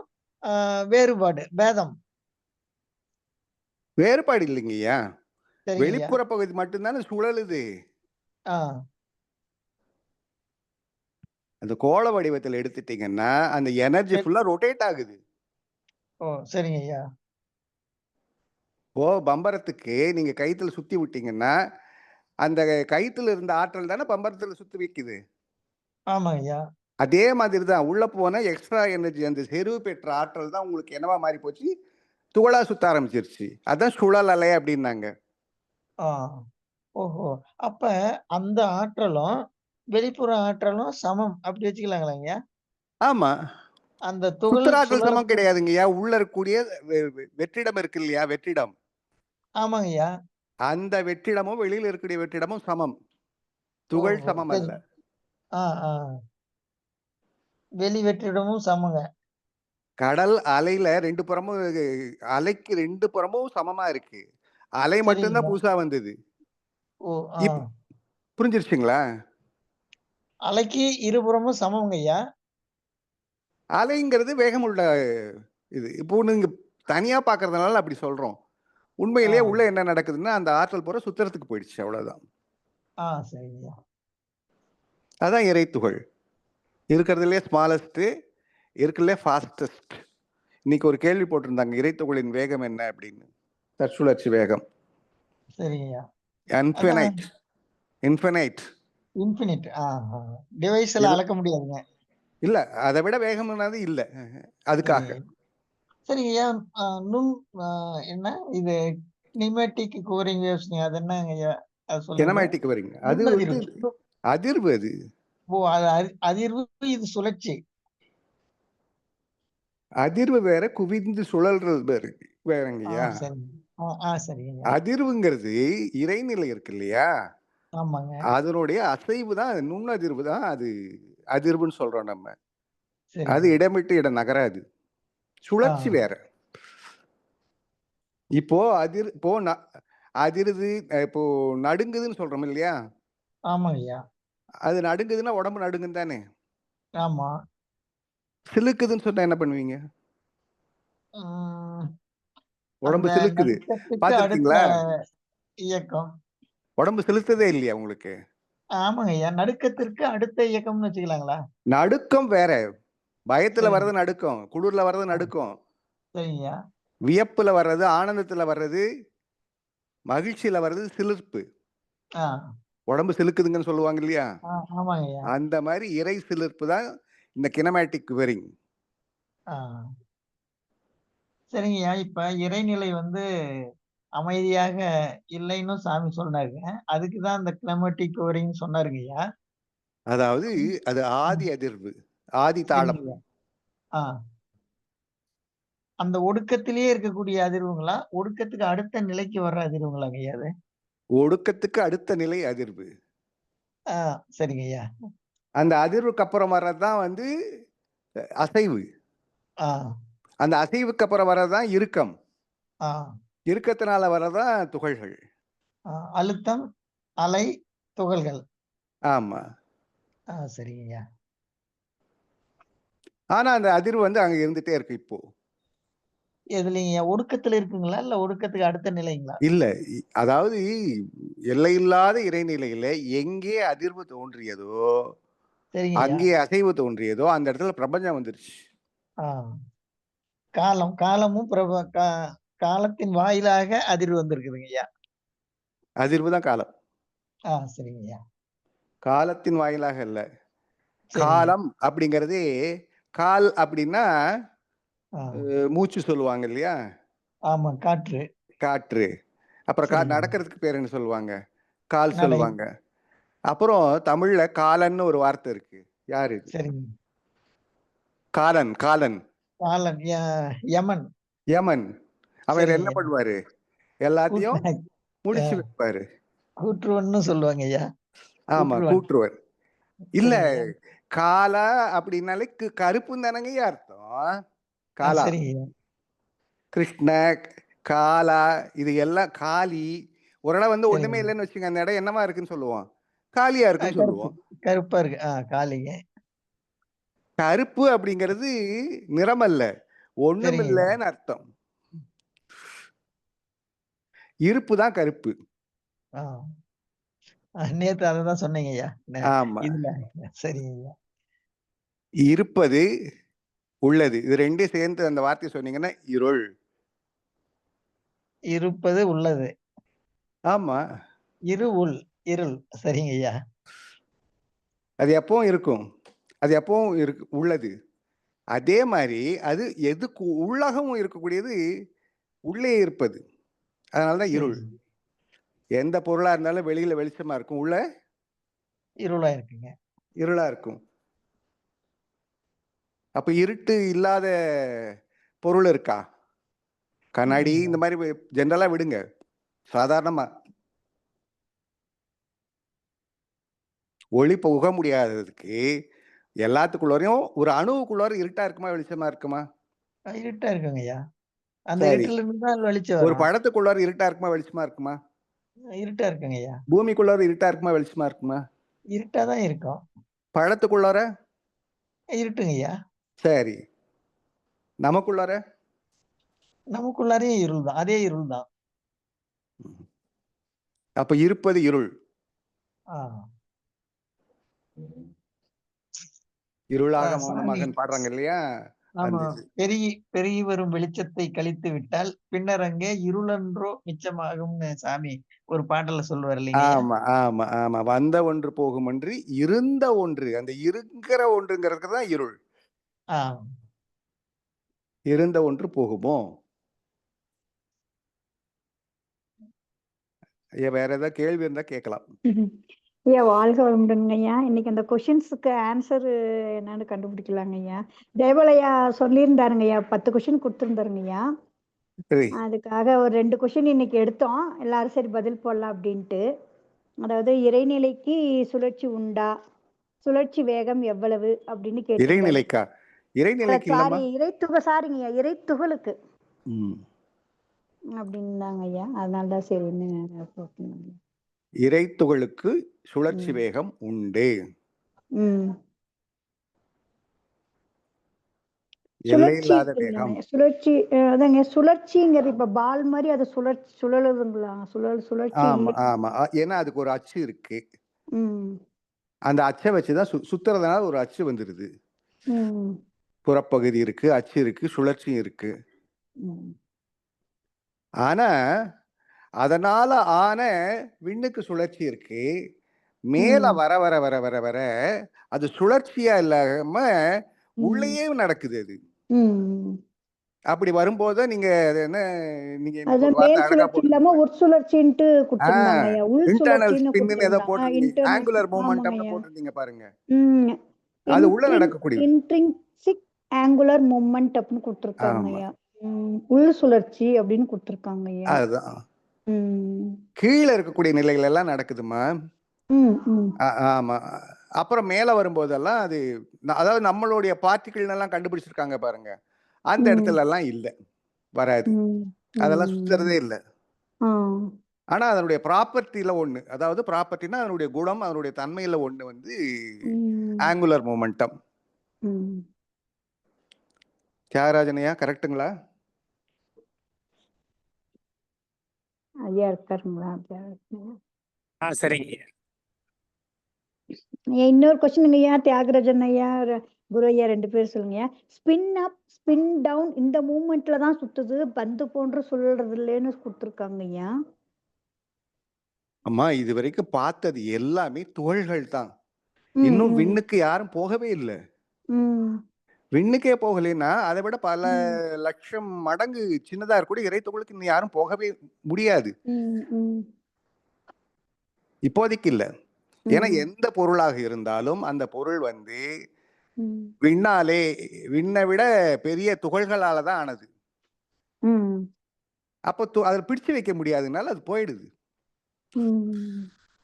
வேறுபாடு, பேதம். வேறுபாடு இல்லைங்கய்யா. சரிங்க ஐயா. வெளிப்புற பகுதி மட்டும்தானே சுழலுது. ஆ, அந்த கோள வடிவத்துல எடுத்துட்டீங்கன்னா, அந்த எனர்ஜி ஃபுல்லா ரொட்டேட் ஆகுது. ஓ சரிங்க ஐயா. இப்போ பம்பரத்துக்கு நீங்க கயித்துல சுத்தி விட்டீங்கன்னா, அந்த கயித்துல இருந்த ஆற்றல் தானே பம்பரத்துல சுத்தி வைக்குது. ஆமாங்க ஐயா. அதே மாதிரி தான் உள்ள போன எக்ஸ்ட்ரா எனர்ஜி, அந்த செறிவு பெற்ற ஆற்றல் தான் உங்களுக்கு என்னவா மாறி போச்சு? துகளா சுத்த ஆரம்பிச்சிருச்சு. அதான் சுழல் அலை அப்படின்னாங்க. ஆ, ஓஹோ! அப்ப அந்த ஆற்றலும், வெளிப்புற ஆற்றலும் சமம் அப்படி வச்சுக்கலாங்களாங்க ஐயா? ஆமா. அந்த துகள் சுத்துற ஆற்றல் சமம் சுழறக்கு கிடையாதுங்கய்யா. உள்ள இருக்கக்கூடிய வெற்றிடம் இருக்கு இல்லையா? வெற்றிடம். ஆமாங்க ஐயா. அந்த வெற்றிடமும் வெளியில இருக்கக்கூடிய வெற்றிடமும் சமம். துகள் ஓஹோ! சமம் அல்ல. சரி. ஆ, ஆ. வெளி வெற்றிடமும் சமங்க. கடல் அலையில 2 புறமும் அலைக்கு 2 புறமும் சமமா இருக்கு. அலை மட்டும் சரிங்க தான் ஐயா. புதுசா வந்தது. ஓ! ஆ. இப் புரிஞ்சிருச்சுங்களா? அலைக்கு இருபுறமும் சமம்ங்க ஐயா. அலைங்கிறது வேகமுள்ள இது. இப்போ நீங்க தனியா பார்க்கறதுனால அப்படி சொல்றோம். ஆ, உண்மையிலேயே உள்ள என்ன நடக்குதுன்னா, அந்த ஆற்றல் பூரா சுத்துறதுக்கு போயிடுச்சு அவ்வளவுதான். சரிங்க ஐயா. அதான் இறைத்துகள். இருக்கிறதுலயே ஸ்மாலஸ்ட், இருக்கிறதுலயே ஃபாஸ்டஸ்ட். இன்னைக்கு ஒரு கேள்வி போட்டிருந்தாங்க, இறைத்துகளின் வேகம் என்ன அப்படின்னு. தற்சுழற்சி வேகம். சரிங்க ஐயா. அதான் இன்ஃபினைட். இன்ஃபினைட். இன்ஃபினிட். டிவைஸ்ல அளக்க முடியாதுங்க. இல்ல, அதை விட வேகம்னாது இல்ல. அதுக்காக. சரிங்க. சரிங்க ஐயா. நுண் என்ன இது நிமேட்டிக் கூரிங் வேவ்ஸ்ங்க. அது என்னங்க ஐயா? அது சொல்லுங்க. கினமேட்டிக் வரீங்க. அது வந்து நுண்ணதிர்வு. அதிர்வு அது. ஓ! அது அதிர்வு, இது சுழற்சி. அதிர்வு வேற, குவிந்து சுழல்றது வேறு வேறங்கய்யா. சரிங்க. சரிங்க. அதிர்வுங்கிறது இறைநிலை இருக்கு இல்லையா? ஆமாங்க. அதனுடைய அசைவு தான், நுண்ணதிர்வு தான் அது அதிர்வுன்னு சொல்றோம் நம்ம. அது சரிங்க. இடம் விட்டு இடம் நகராது. சுழற்சி வேற. இப்போ அதிருது, இப்போ நடுங்குதுன்னு சொல்றோம் இல்லையா? ஆமாங்க ஐயா. அது நடுங்குதுன்னா உடம்பு நடுங்கும் தானே? ஆமா. சிலுக்குதுன்னு சொன்னா என்ன பண்ணுவீங்க? ம். உடம்பு அந்த சிலுக்குது. நடுக்கத்துக்கு அடுத்த பார்த்திருக்கீங்களா? இயக்கம். உடம்பு செலுத்ததே இல்லையா உங்களுக்கு? ஆமாங்க ஐயா. நடுக்கத்திற்கு அடுத்த இயக்கம்னு வச்சுக்கலாங்களா? நடுக்கம் வேற. பயத்துல சரிங்க. வர்றது நடுக்கம், குளிர்ல வர்றது நடுக்கம், சரிங்க ஐயா. வியப்புல வர்றது, ஆனந்தத்துல வர்றது, மகிழ்ச்சியில வர்றது சிலிர்ப்பு. ஆ, உடம்பு சிலுக்குதுங்கன்னு சொல்லுவாங்க இல்லையா? ஆமாங்க ஐயா. அந்த மாதிரி இறை சிலிர்ப்பு தான் இந்த கினமேட்டிக் குவரிங். ஆ. சரிங்கய்யா. இப்ப இறைநிலை வந்து அமைதியாக இல்லைன்னு சாமி சொன்னாருங்க. அதுக்கு தான் அந்த கிளைமேட்டிக் கவரிங்ன்னு சொன்னாருங்கய்யா. அதாவது அது ஆதி ம். அதிர்வு, ஆதி தாளம். சரிங்கய்யா. ஆ. அந்த ஒடுக்கத்திலேயே இருக்கக்கூடிய அதிர்வுங்களா? ஒடுக்கத்துக்கு அடுத்த நிலைக்கு வர்ற அதிர்வுங்களாங்கய்யா அது? ஒடுக்கத்துக்கு அடுத்த நிலை அதிர்வு. ஆ, சரிங்கய்யா. அந்த அதிர்வுக்கு அப்புறம் வர்றதுதான் வந்து அசைவு. ஆ, அந்த அசைவுக்கு அப்புறம் வர்றதுதான் இறுக்கம். ஆ, இறுக்கத்தினால வர்றதுதான் துகள்கள். அழுத்தம், அலை, துகள்கள். ஆமா. சரிங்கய்யா. ஆனா அந்த அதிர்வு வந்து அங்க இருந்துட்டே இருக்கு இப்போ. எதுலங்கய்யா? ஒடுக்கத்துல இருக்குங்களா? இல்ல ஒடுக்கத்துக்கு அடுத்த நிலைங்களா? இல்ல. அதாவது எல்லையில்லாத இறைநிலையில எங்கே அதிர்வு தோன்றியதோ, சரிங்கய்யா. அங்கே அசைவு தோன்றியதோ, அந்த இடத்துல பிரபஞ்சம் வந்துருச்சு. ஆ. காலமும் காலத்தின் வாயிலாக அதிர்வு வந்திருக்குதுங்கய்யா. அதிர்வு தான் காலம். சரிங்கய்யா. காலத்தின் வாயிலாக இல்ல. சரிங்க. காலம் அப்படிங்கிறதே கால் அப்படின்னா ஆ, மூச்சு சொல்லுவாங்க இல்லையா? ஆமா, காற்று. காற்று. அப்புறம் சரிங்க. நடக்கிறதுக்கு பேர் என்ன சொல்லுவாங்க? கால் நடை. சொல்லுவாங்க. அப்புறம் தமிழ்ல காலன்னு ஒரு வார்த்தை இருக்கு. யாரு இது? சரிங்க. காலன். காலன். காலன், யமன். யமன். அவர் என்ன சரிங்க. பண்ணுவாரு? எல்லாத்தையும் கூற்று முடிச்சு வைப்பாரு. கூற்றுவன்னு சொல்லுவாங்க ஐயா. ஆமா, கூற்றுவன். கூற்றுவர். இல்ல, சரிங்கய்யா. காலா அப்படின்னாலே கருப்புன்னு தானங்க அர்த்தம். காலா, சரிங்கய்யா. கிருஷ்ண, காலா, இது எல்லாம் காளி. ஒரு இடம் வந்து ஒண்ணுமே சரிங்க. இல்லைன்னு வச்சுங்க, அந்த இடம் என்னவா இருக்குன்னு சொல்லுவோம்? காலியா இருக்குன்னு கருப்பு, சொல்லுவோம். கருப்பா இருக்கு. காளிங்க. கருப்பு அப்படிங்கிறது நிறம் அல்ல, ஒண்ணும் சரிங்கய்யா. இல்லைன்னு அர்த்தம். இருப்பு தான் கருப்பு. ஆ. நேத்து அததான் சொன்னீங்க ஐயா. ஆமா. இதுல. சரிங்க ஐயா. இருப்பது, உள்ளது, இது ரெண்டும் சேர்ந்து அந்த வார்த்தை சொன்னீங்கன்னா இருள். இருப்பது உள்ளது. ஆமா, இருள். இருள். சரிங்க ஐயா. அது எப்பவும் இருக்கும், அது எப்பவும் உள்ளது. அதே மாதிரி அது எதுக்கு உள்ளகவும் இருக்கக்கூடியது, உள்ளே இருப்பது. அதனாலதான் இருள். சரிங்க. எந்த பொருளா இருந்தாலும் வெளியில வெளிச்சமா இருக்கும், உள்ள இருளா இருக்குங்க. இருளா இருக்கும். அப்ப இருட்டு இல்லாத பொருள் இருக்கா? கண்ணாடி இந்த மாதிரி ஜெனரலா விடுங்க, சாதாரணமா ஒளி புக முடியாததுக்கு எல்லாத்துக்குள்ளரையும் ஒரு அணுவுக்குள்ளார இருட்டா இருக்குமா வெளிச்சமா இருக்குமா? இருட்டா இருக்குங்க ஐயா. அந்த சரி, இருட்டுல இருந்து தான் வெளிச்சம் ஒரு வரும். பழத்துக்குள்ளார இருட்டா இருக்குமா வெளிச்சமா இருக்குமா? இருட்டா இருக்குங்க ஐயா. பூமிக்குள்ளார இருட்டா இருக்குமா வெளிச்சமா இருக்குமா? இருட்டா தான் இருக்கும். பழத்துக்குள்ளார இருட்டுங்க ஐயா. சரி, நமக்குள்ளார நமக்குள்ளாரையும் இருள் தான். அதே இருள் தான். அப்ப இருப்பது இருள். ஆ. இருளாக சாமி. மௌனமாகன்னு பாடுறாங்க இல்லையா? அந்த ஆமா. இது. பெருகி பெருகி வரும் வெளிச்சத்தை கழித்து விட்டால் பின்னர் அங்கே இருளன்றோ மிச்சமாகும்னு சாமி ஒரு பாட்டுல சொல்லுவார் இல்லைங்க ஐயா. ஆமா, ஆமா, ஆமா. வந்த ஒன்று போகும் ஒன்று, இருந்த ஒன்று, அந்த இருக்கிற ஒன்றுங்கிறதுக்கு தான் இருள். ஆ. இருந்த ஒன்று போகுமோ? ஐயா, வேற ஏதாவது கேள்வி இருந்தா கேட்கலாம். ஐயா வாழ்க வளமுடனுங்க ஐயா. இன்னைக்கு அந்த கொஷின்ஸுக்கு ஆன்சர் என்னன்னு கண்டுபிடிக்கலாங்க ஐயா. தேவலையா சொல்லியிருந்தாருங்க ஐயா, 10 கொஷின் கொடுத்துருந்தாருங்க ஐயா. சரி, அதுக்காக ஒரு 2 கொஷின் இன்னைக்கு எடுத்தோம். எல்லாரும் சரி பதில் போடலாம் அப்படின்ட்டு. அதாவது இறைநிலைக்கு சுழற்சி உண்டா, சுழற்சி வேகம் எவ்வளவு அப்படின்னு கேட்டிருந்தாரு. இறைநிலைக்கா? இறைநிலைக்கு இல்லம்மா. சாரி, சாரிங்க ஐயா, இறைத்துகளுக்கு ம். அப்படின்னாங்க ஐயா. அதனால தான் சரின்னு போட்டுருந்தாங்க. இறைத்துகளுக்கு சுழற்சி வேகம் உண்டு. ம். எல்லையில்லாத வேகம். சுழற்சி அதாங்க சுழற்சிங்கிறது இப்ப பால் மாதிரி அது சுழலுதுங்களா? சுழற்சி ஆமா, இல்லை. ஆமா. ஏன்னா அதுக்கு ஒரு அச்சு இருக்கு. ம். அந்த அச்சை வச்சுதான் சுத்துறதுனால ஒரு அச்சு வந்துருது. ம். புறப்பகுதி இருக்கு, அச்சு இருக்கு, சுழற்சியும் இருக்கு. ம். ஆனா அதனால ஆன விண்ணுக்கு சுழற்சி இருக்கு. மேல வர வர வர வர வர அது சுழற்சியா இல்லாம உள்ளேயே நடக்குது அது. ம். அப்படி வரும்போது நீங்க அது என்ன, நீங்க அது ஒரு வார்த்தை மேல் அழகா சுழற்சி இல்லாம போட்டுருக்கீங்க. உட்சுழற்சின்ட்டு கொடுத்திருந்தாங்க ஐயா. உள் இன்டர்னல் சுழற்சின்னு ஸ்பின்னு ஏதோ கொடுத்திருந்தாங்க. போட்டிருந்தீங்க, ஆங்குலர் ஆமாங்க மூமெண்டம்னு ஐயா. போட்டிருந்தீங்க பாருங்க. ம். அது உள்ள நடக்கக்கூடியது. இன்ட்ரின்சிக் ஆங்குலர் மூமெண்ட் அப்படின்னு கொடுத்திருக்காங்க ஆமா, ஐயா. உள் சுழற்சி அப்படின்னு கொடுத்திருக்காங்க ஐயா. அதுதான். ம். கீழே இருக்கக்கூடிய நிலைகள் எல்லாம் நடக்குதுமா. ம். ம். ஆமா. அப்புறம் மேல வரும்போதெல்லாம் அது அதாவது நம்மளுடைய பார்ட்டிகிள் எல்லாம் கண்டுபிடிச்சிருக்காங்க பாருங்க, அந்த இடத்துல எல்லாம் இல்ல, வராது. அதெல்லாம் சுத்துறதே இல்ல. ஆனா அதனுடைய ப்ராப்பர்ட்டில ஒண்ணு, அதாவது ப்ராப்பர்ட்டினா அதனுடைய குணம், அதனுடைய தன்மையில ஒண்ணு வந்து ஆங்குலர் மொமெண்டம். தியாகராஜனையா கரெக்ட்டுங்களா? ஐயா இருக்காருங்களா? சரிங்க. இன்னொரு கொஸ்டின் ஐயா, தியாகராஜன் ஐயா, குரு ஐயா 2 பேர் சொல்லுங்க. ஸ்பின் அப் ஸ்பின் டவுன் இந்த மூமெண்ட்ல தான் சுத்துது, பந்து போன்று சுழறது இல்லைன்னு கொடுத்துருக்காங்க ஐயா. அம்மா இதுவரைக்கும் பார்த்தது எல்லாமே துகள்கள் தான். ம், இன்னும் ம், விண்ணுக்கு யாரும் போகவே இல்ல. ம், விண்ணுக்கே போகலைன்னா, அதை விட பல ம், லட்சம் மடங்கு சின்னதா இருக்கக்கூடிய இறைத்துகளுக்கு இன்னும் யாரும் போகவே முடியாது. ம், ம், இப்போதைக்கு இல்ல. ஏன்னா ம், எந்த பொருளாக இருந்தாலும் அந்த பொருள் வந்து ம், விண்ணாலே விண்ணை விட பெரிய துகள்களால தான் ஆனது. ம், அப்போ அதை பிடிச்சு வைக்க முடியாதுனால அது போயிடுது. ம்,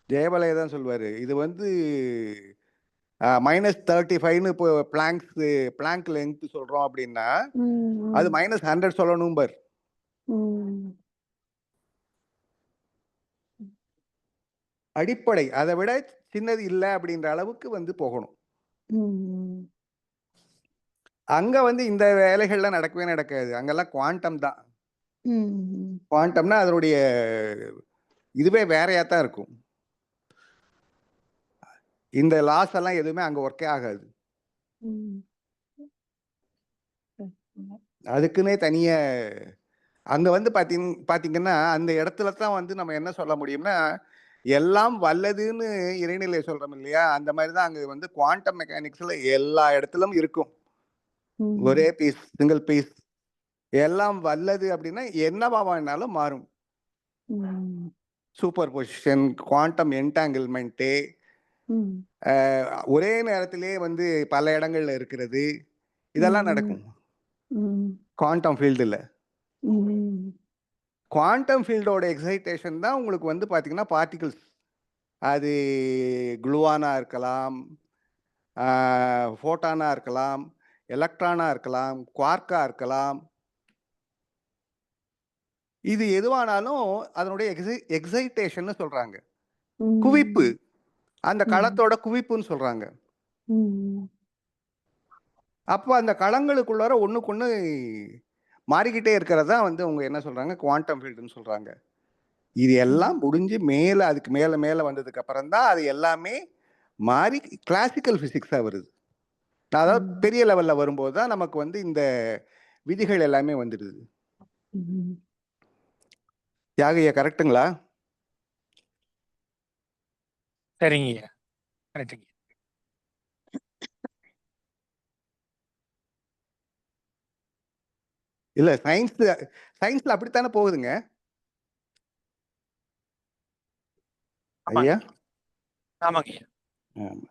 ஜெயபாலையா தான் சொல்வாரு. இது வந்து -35ன்னு இப்போ பிளாங்க் லெங்த் சொல்றோம் அப்படின்னா, அது ம், -100 சொல்லணும்பார். ம், அடிப்படை அதை விட சின்னது இல்லை அப்படின்ற அளவுக்கு வந்து போகணும். ம், அங்க வந்து இந்த வேலைகள்லாம் நடக்கவே நடக்காது. அங்கெல்லாம் குவாண்டம் தான். ம், குவாண்டம்னா அதனுடைய இதுவே வேறையா தான் இருக்கும். இந்த லாஸ் எல்லாம் எதுவுமே அங்க ஒர்க்கே ஆகாது. ம். அதுக்குன்னே தனியா அங்க வந்து பாத்தீங்கன்னா அந்த இடத்துல தான் வந்து நம்ம என்ன சொல்ல முடியும்னா, எல்லாம் வல்லதுன்னு இறைநிலை சொல்றோம் இல்லையா? அந்த மாதிரி தான் அங்க வந்து குவாண்டம் மெக்கானிக்ஸ்ல எல்லா இடத்திலும் இருக்கும். ஒரே பீஸ், சிங்கிள் பீஸ். எல்லாம் வல்லது அப்படின்னா என்னவா வேணாலும் மாறும். சூப்பர் பொசிஷன், குவாண்டம் என்டாங்கிள்மெண்ட்டு, ஒரே நேரத்திலே வந்து பல இடங்கள்ல இருக்கிறது, இதெல்லாம் நடக்கும் குவாண்டம் ஃபீல்டுல. குவாண்டம் ஃபீல்டோட எக்ஸைட்டேஷன் தான் உங்களுக்கு வந்து பார்த்தீங்கன்னா பார்ட்டிகிள்ஸ். அது குளுவானா இருக்கலாம், ஃபோட்டானா இருக்கலாம், எலக்ட்ரானா இருக்கலாம், குவார்க்கா இருக்கலாம். இது எதுவானாலும் அதனுடைய எக்ஸைட்டேஷன் சொல்றாங்க. குவிப்பு, அந்த களத்தோட குவிப்புன்னு சொல்றாங்க. அப்போ அந்த களங்களுக்குள்ளார ஒண்ணுக்கு ஒண்ணு மாறிக்கிட்டே இருக்கிறதா வந்து அவங்க என்ன சொல்றாங்க, குவாண்டம் ஃபீல்டுன்னு சொல்றாங்க. இது எல்லாம் முடிஞ்சு மேல அதுக்கு மேல மேல வந்ததுக்கு அப்புறம் தான் அது எல்லாமே மாறி கிளாசிக்கல் பிசிக்ஸா வருது. அதாவது பெரிய லெவல்ல வரும்போது தான் நமக்கு வந்து இந்த விதிகள் எல்லாமே வந்துடுது. தியாகையா கரெக்ட்டுங்களா? சரிங்க. கரெக்டுங்க. இல்ல சயின்ஸ்ல அப்படித்தானே போகுதுங்க ஐயா. ஆமாங்க. ஆமா.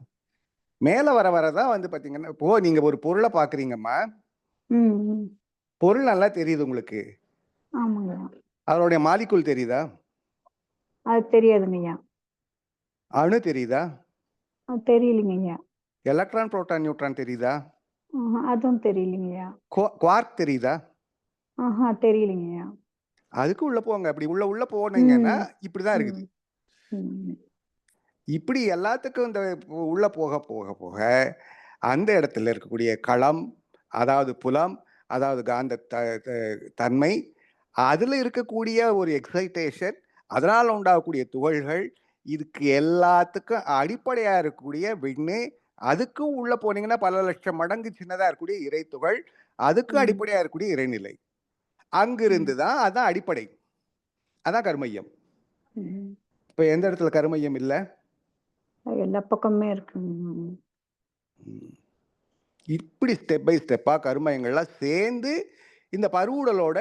மேல வர வரதான் வந்து பாத்தீங்கன்னா, இப்போ நீங்க ஒரு பொருளை பாக்குறீங்கம்மா, பொருள் நல்லா தெரியுது உங்களுக்கு. ஆமாங்க. அதனுடைய மாலிகுல் தெரியுதா? அது தெரியாதுங்கய்யா. அணு தெரியுதா? அது தெரியலைங்கய்யா. எலக்ட்ரான், புரோட்டான், நியூட்ரான் தெரியுதா? அதுவும் தெரியலைங்கய்யா. குவார்க் தெரியுதா? தெரியலைங்கய்யா. அதுக்கு உள்ள போங்க. அப்படி உள்ள போனீங்கன்னா இப்படிதான் இருக்குது. இப்படி எல்லாத்துக்கும் இந்த உள்ள போக போக போக அந்த இடத்துல இருக்கக்கூடிய களம், அதாவது புலம், அதாவது காந்த தன்மை, அதுல இருக்கக்கூடிய ஒரு எக்ஸைட்டேஷன், அதனால உண்டாகக்கூடிய துகள்கள், இதுக்கு எல்லாத்துக்கும் அடிப்படையா இருக்கக்கூடிய விண்ணு, அதுக்கும் உள்ள போனீங்கன்னா பல லட்சம் மடங்கு சின்னதா இருக்கக்கூடிய இறைத்துகள், அதுக்கும் அடிப்படையா இருக்கக்கூடிய இறைநிலை. அங்கிருந்து தான் அதான் அடிப்படை, அதான் கருமையம். இப்ப எந்த இடத்துல கருமையம் இல்ல? எல்லா பக்கமே இருக்கு. இப்படி ஸ்டெப் பை ஸ்டெப்பா கருமையங்கள்லாம் சேர்ந்து இந்த பருவுடலோட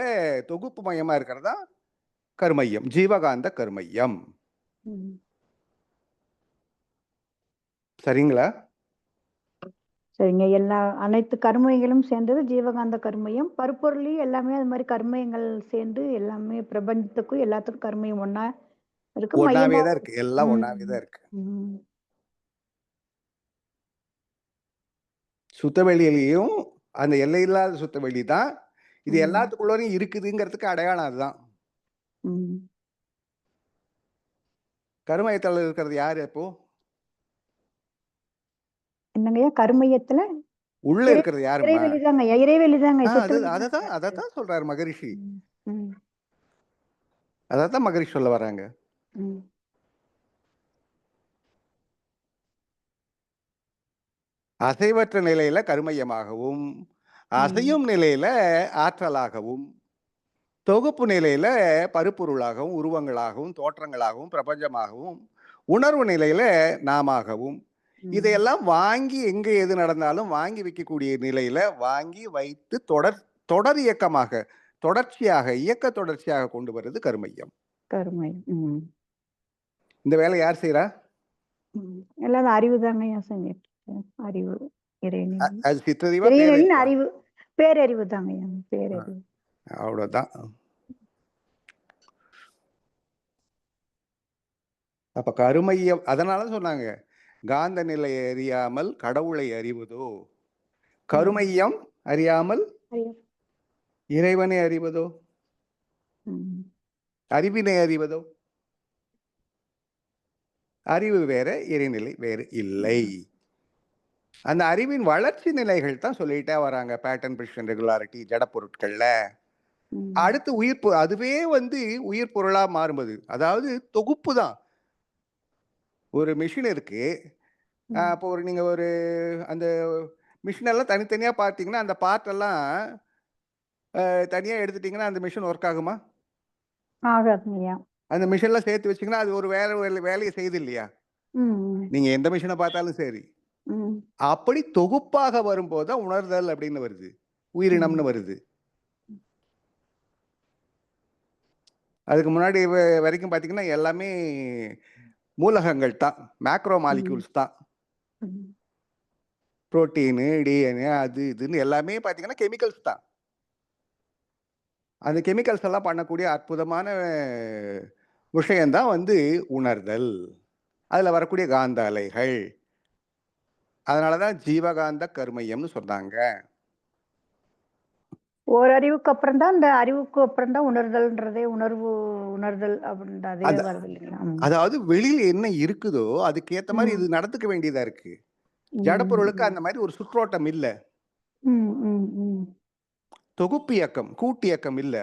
தொகுப்பு மையமா இருக்கிறதா கருமையம், ஜீவகாந்த கருமையம். சரிங்களா? சரிங்க. அனைத்து கருமைகளும் சேர்ந்தது ஜீவகாந்த கருமையம். பருப்பொருளையும் எல்லாமே அது மாதிரி கருமையங்கள் சேர்ந்து எல்லாமே பிரபஞ்சத்துக்கும் எல்லாத்துக்கும் கருமையம் ஒண்ணா இருக்கு. ஒன்னாவே தான் இருக்கு, எல்லாம் ஒன்னாவே தான் இருக்கு. சுத்தவெளியிலையும் அந்த எல்லையில்லாத சுத்தவெளி தான் இது எல்லாத்துக்குள்ளரையும் இருக்குதுங்கிறதுக்கு அடையாளம் அதுதான். கருமையத்தில் இருக்கிறது யாரு? அப்போ என்னங்கய்யா கருமையத்துல உள்ள இருக்கிறது யாருமா? இறைவெளிதாங்க. இறைவெளிதாங்க. அததான் சொல்றாரு மகரிஷி. அதான் மகரிஷி சொல்ல வராங்க. அசைவற்ற நிலையில கருமையமாகவும், அசையும் நிலையில ஆற்றலாகவும், தொகுப்பு நிலையில பருப்பொருளாகவும் உருவங்களாகவும் தோற்றங்களாகவும் பிரபஞ்சமாகவும் உணர்வு நிலையில நாமாகவும் இதையெல்லாம் வாங்கி எங்க எது நடந்தாலும் வாங்கி வைக்கக்கூடிய நிலையில வாங்கி வைத்து தொடர் இயக்கமாக இயக்க தொடர்ச்சியாக கொண்டு வருது கருமையம். கருமையம். இந்த வேலை யார் செய்யறா? எல்லாம் அறிவு தாங்க செஞ்சிட்டு அறிவு அது சிற்றறிவா அறிவு பேரறிவு தாங்க பேரறிவு. அவ்வளவுதான். அப்ப கருமையம் அதனால சொன்னாங்க காந்த நிலையை அறியாமல் கடவுளை அறிவதோ, கருமையம் அறியாமல் இறைவனை அறிவதோ, அறிவினை அறிவதோ. அறிவு வேற, இறைநிலை வேறு இல்லை. அந்த அறிவின் வளர்ச்சி நிலைகள் தான் சொல்லிட்டே வராங்க. பேட்டர்ன், ப்ரிசிஷன், ரெகுலாரிட்டி, ஜட பொருட்கள்ல. அடுத்து அதுவே உயிர் பொருளா மாறும்போது, அதாவது தொகுப்பு தான். ஒரு மிஷின் இருக்கு. அப்போ நீங்க அந்த மிஷின் எல்லாம் தனித்தனியா பார்த்தீங்கன்னா அந்த பார்ட் எல்லாம் தனியா எடுத்துட்டீங்கன்னா அந்த மிஷின் ஒர்க் ஆகுமா? ஆகாதுங்கய்யா. அந்த மிஷின்ல சேர்த்து வச்சீங்கன்னா அது ஒரு வேலையை செய்யுது இல்லையா? நீங்க எந்த மிஷினை பார்த்தாலும் சரி. அப்படி தொகுப்பாக வரும்போது உணர்தல் அப்படின்னு வருது, உயிரினம்னு வருது. அதுக்கு முன்னாடி வரைக்கும் பாத்தீங்கன்னா எல்லாமே மூலகங்கள் தான், மேக்ரோ மாலிக்யூல்ஸ் தான். புரோட்டீனு, டிஎன்ஏ, அது இதுன்னு எல்லாமே பாத்தீங்கன்னா கெமிக்கல்ஸ் தான். அந்த கெமிக்கல்ஸ் எல்லாம் பண்ணக்கூடிய அற்புதமான விஷயம்தான் உணர்தல். அதுல வரக்கூடிய காந்த அலைகள். அதனாலதான் ஜீவகாந்த கருமையம்னு சொன்னாங்க. ஒரு அறிவுக்கு அப்புறம் தான், இந்த அறிவுக்கு அப்புறம் தான் உணர்தல்ன்றதே உணர்தல் அப்படின்றதே வருது இல்லைங்களா? அதாவது வெளியில என்ன இருக்குதோ அதுக்கு ஏத்த மாதிரி இது நடந்துக்க வேண்டியதா இருக்கு. ஜடப்பொருளுக்கு அந்த மாதிரி ஒரு சுற்றோட்டம் இல்ல. தொகுப்பு இயக்கம், கூட்டு இயக்கம் இல்ல.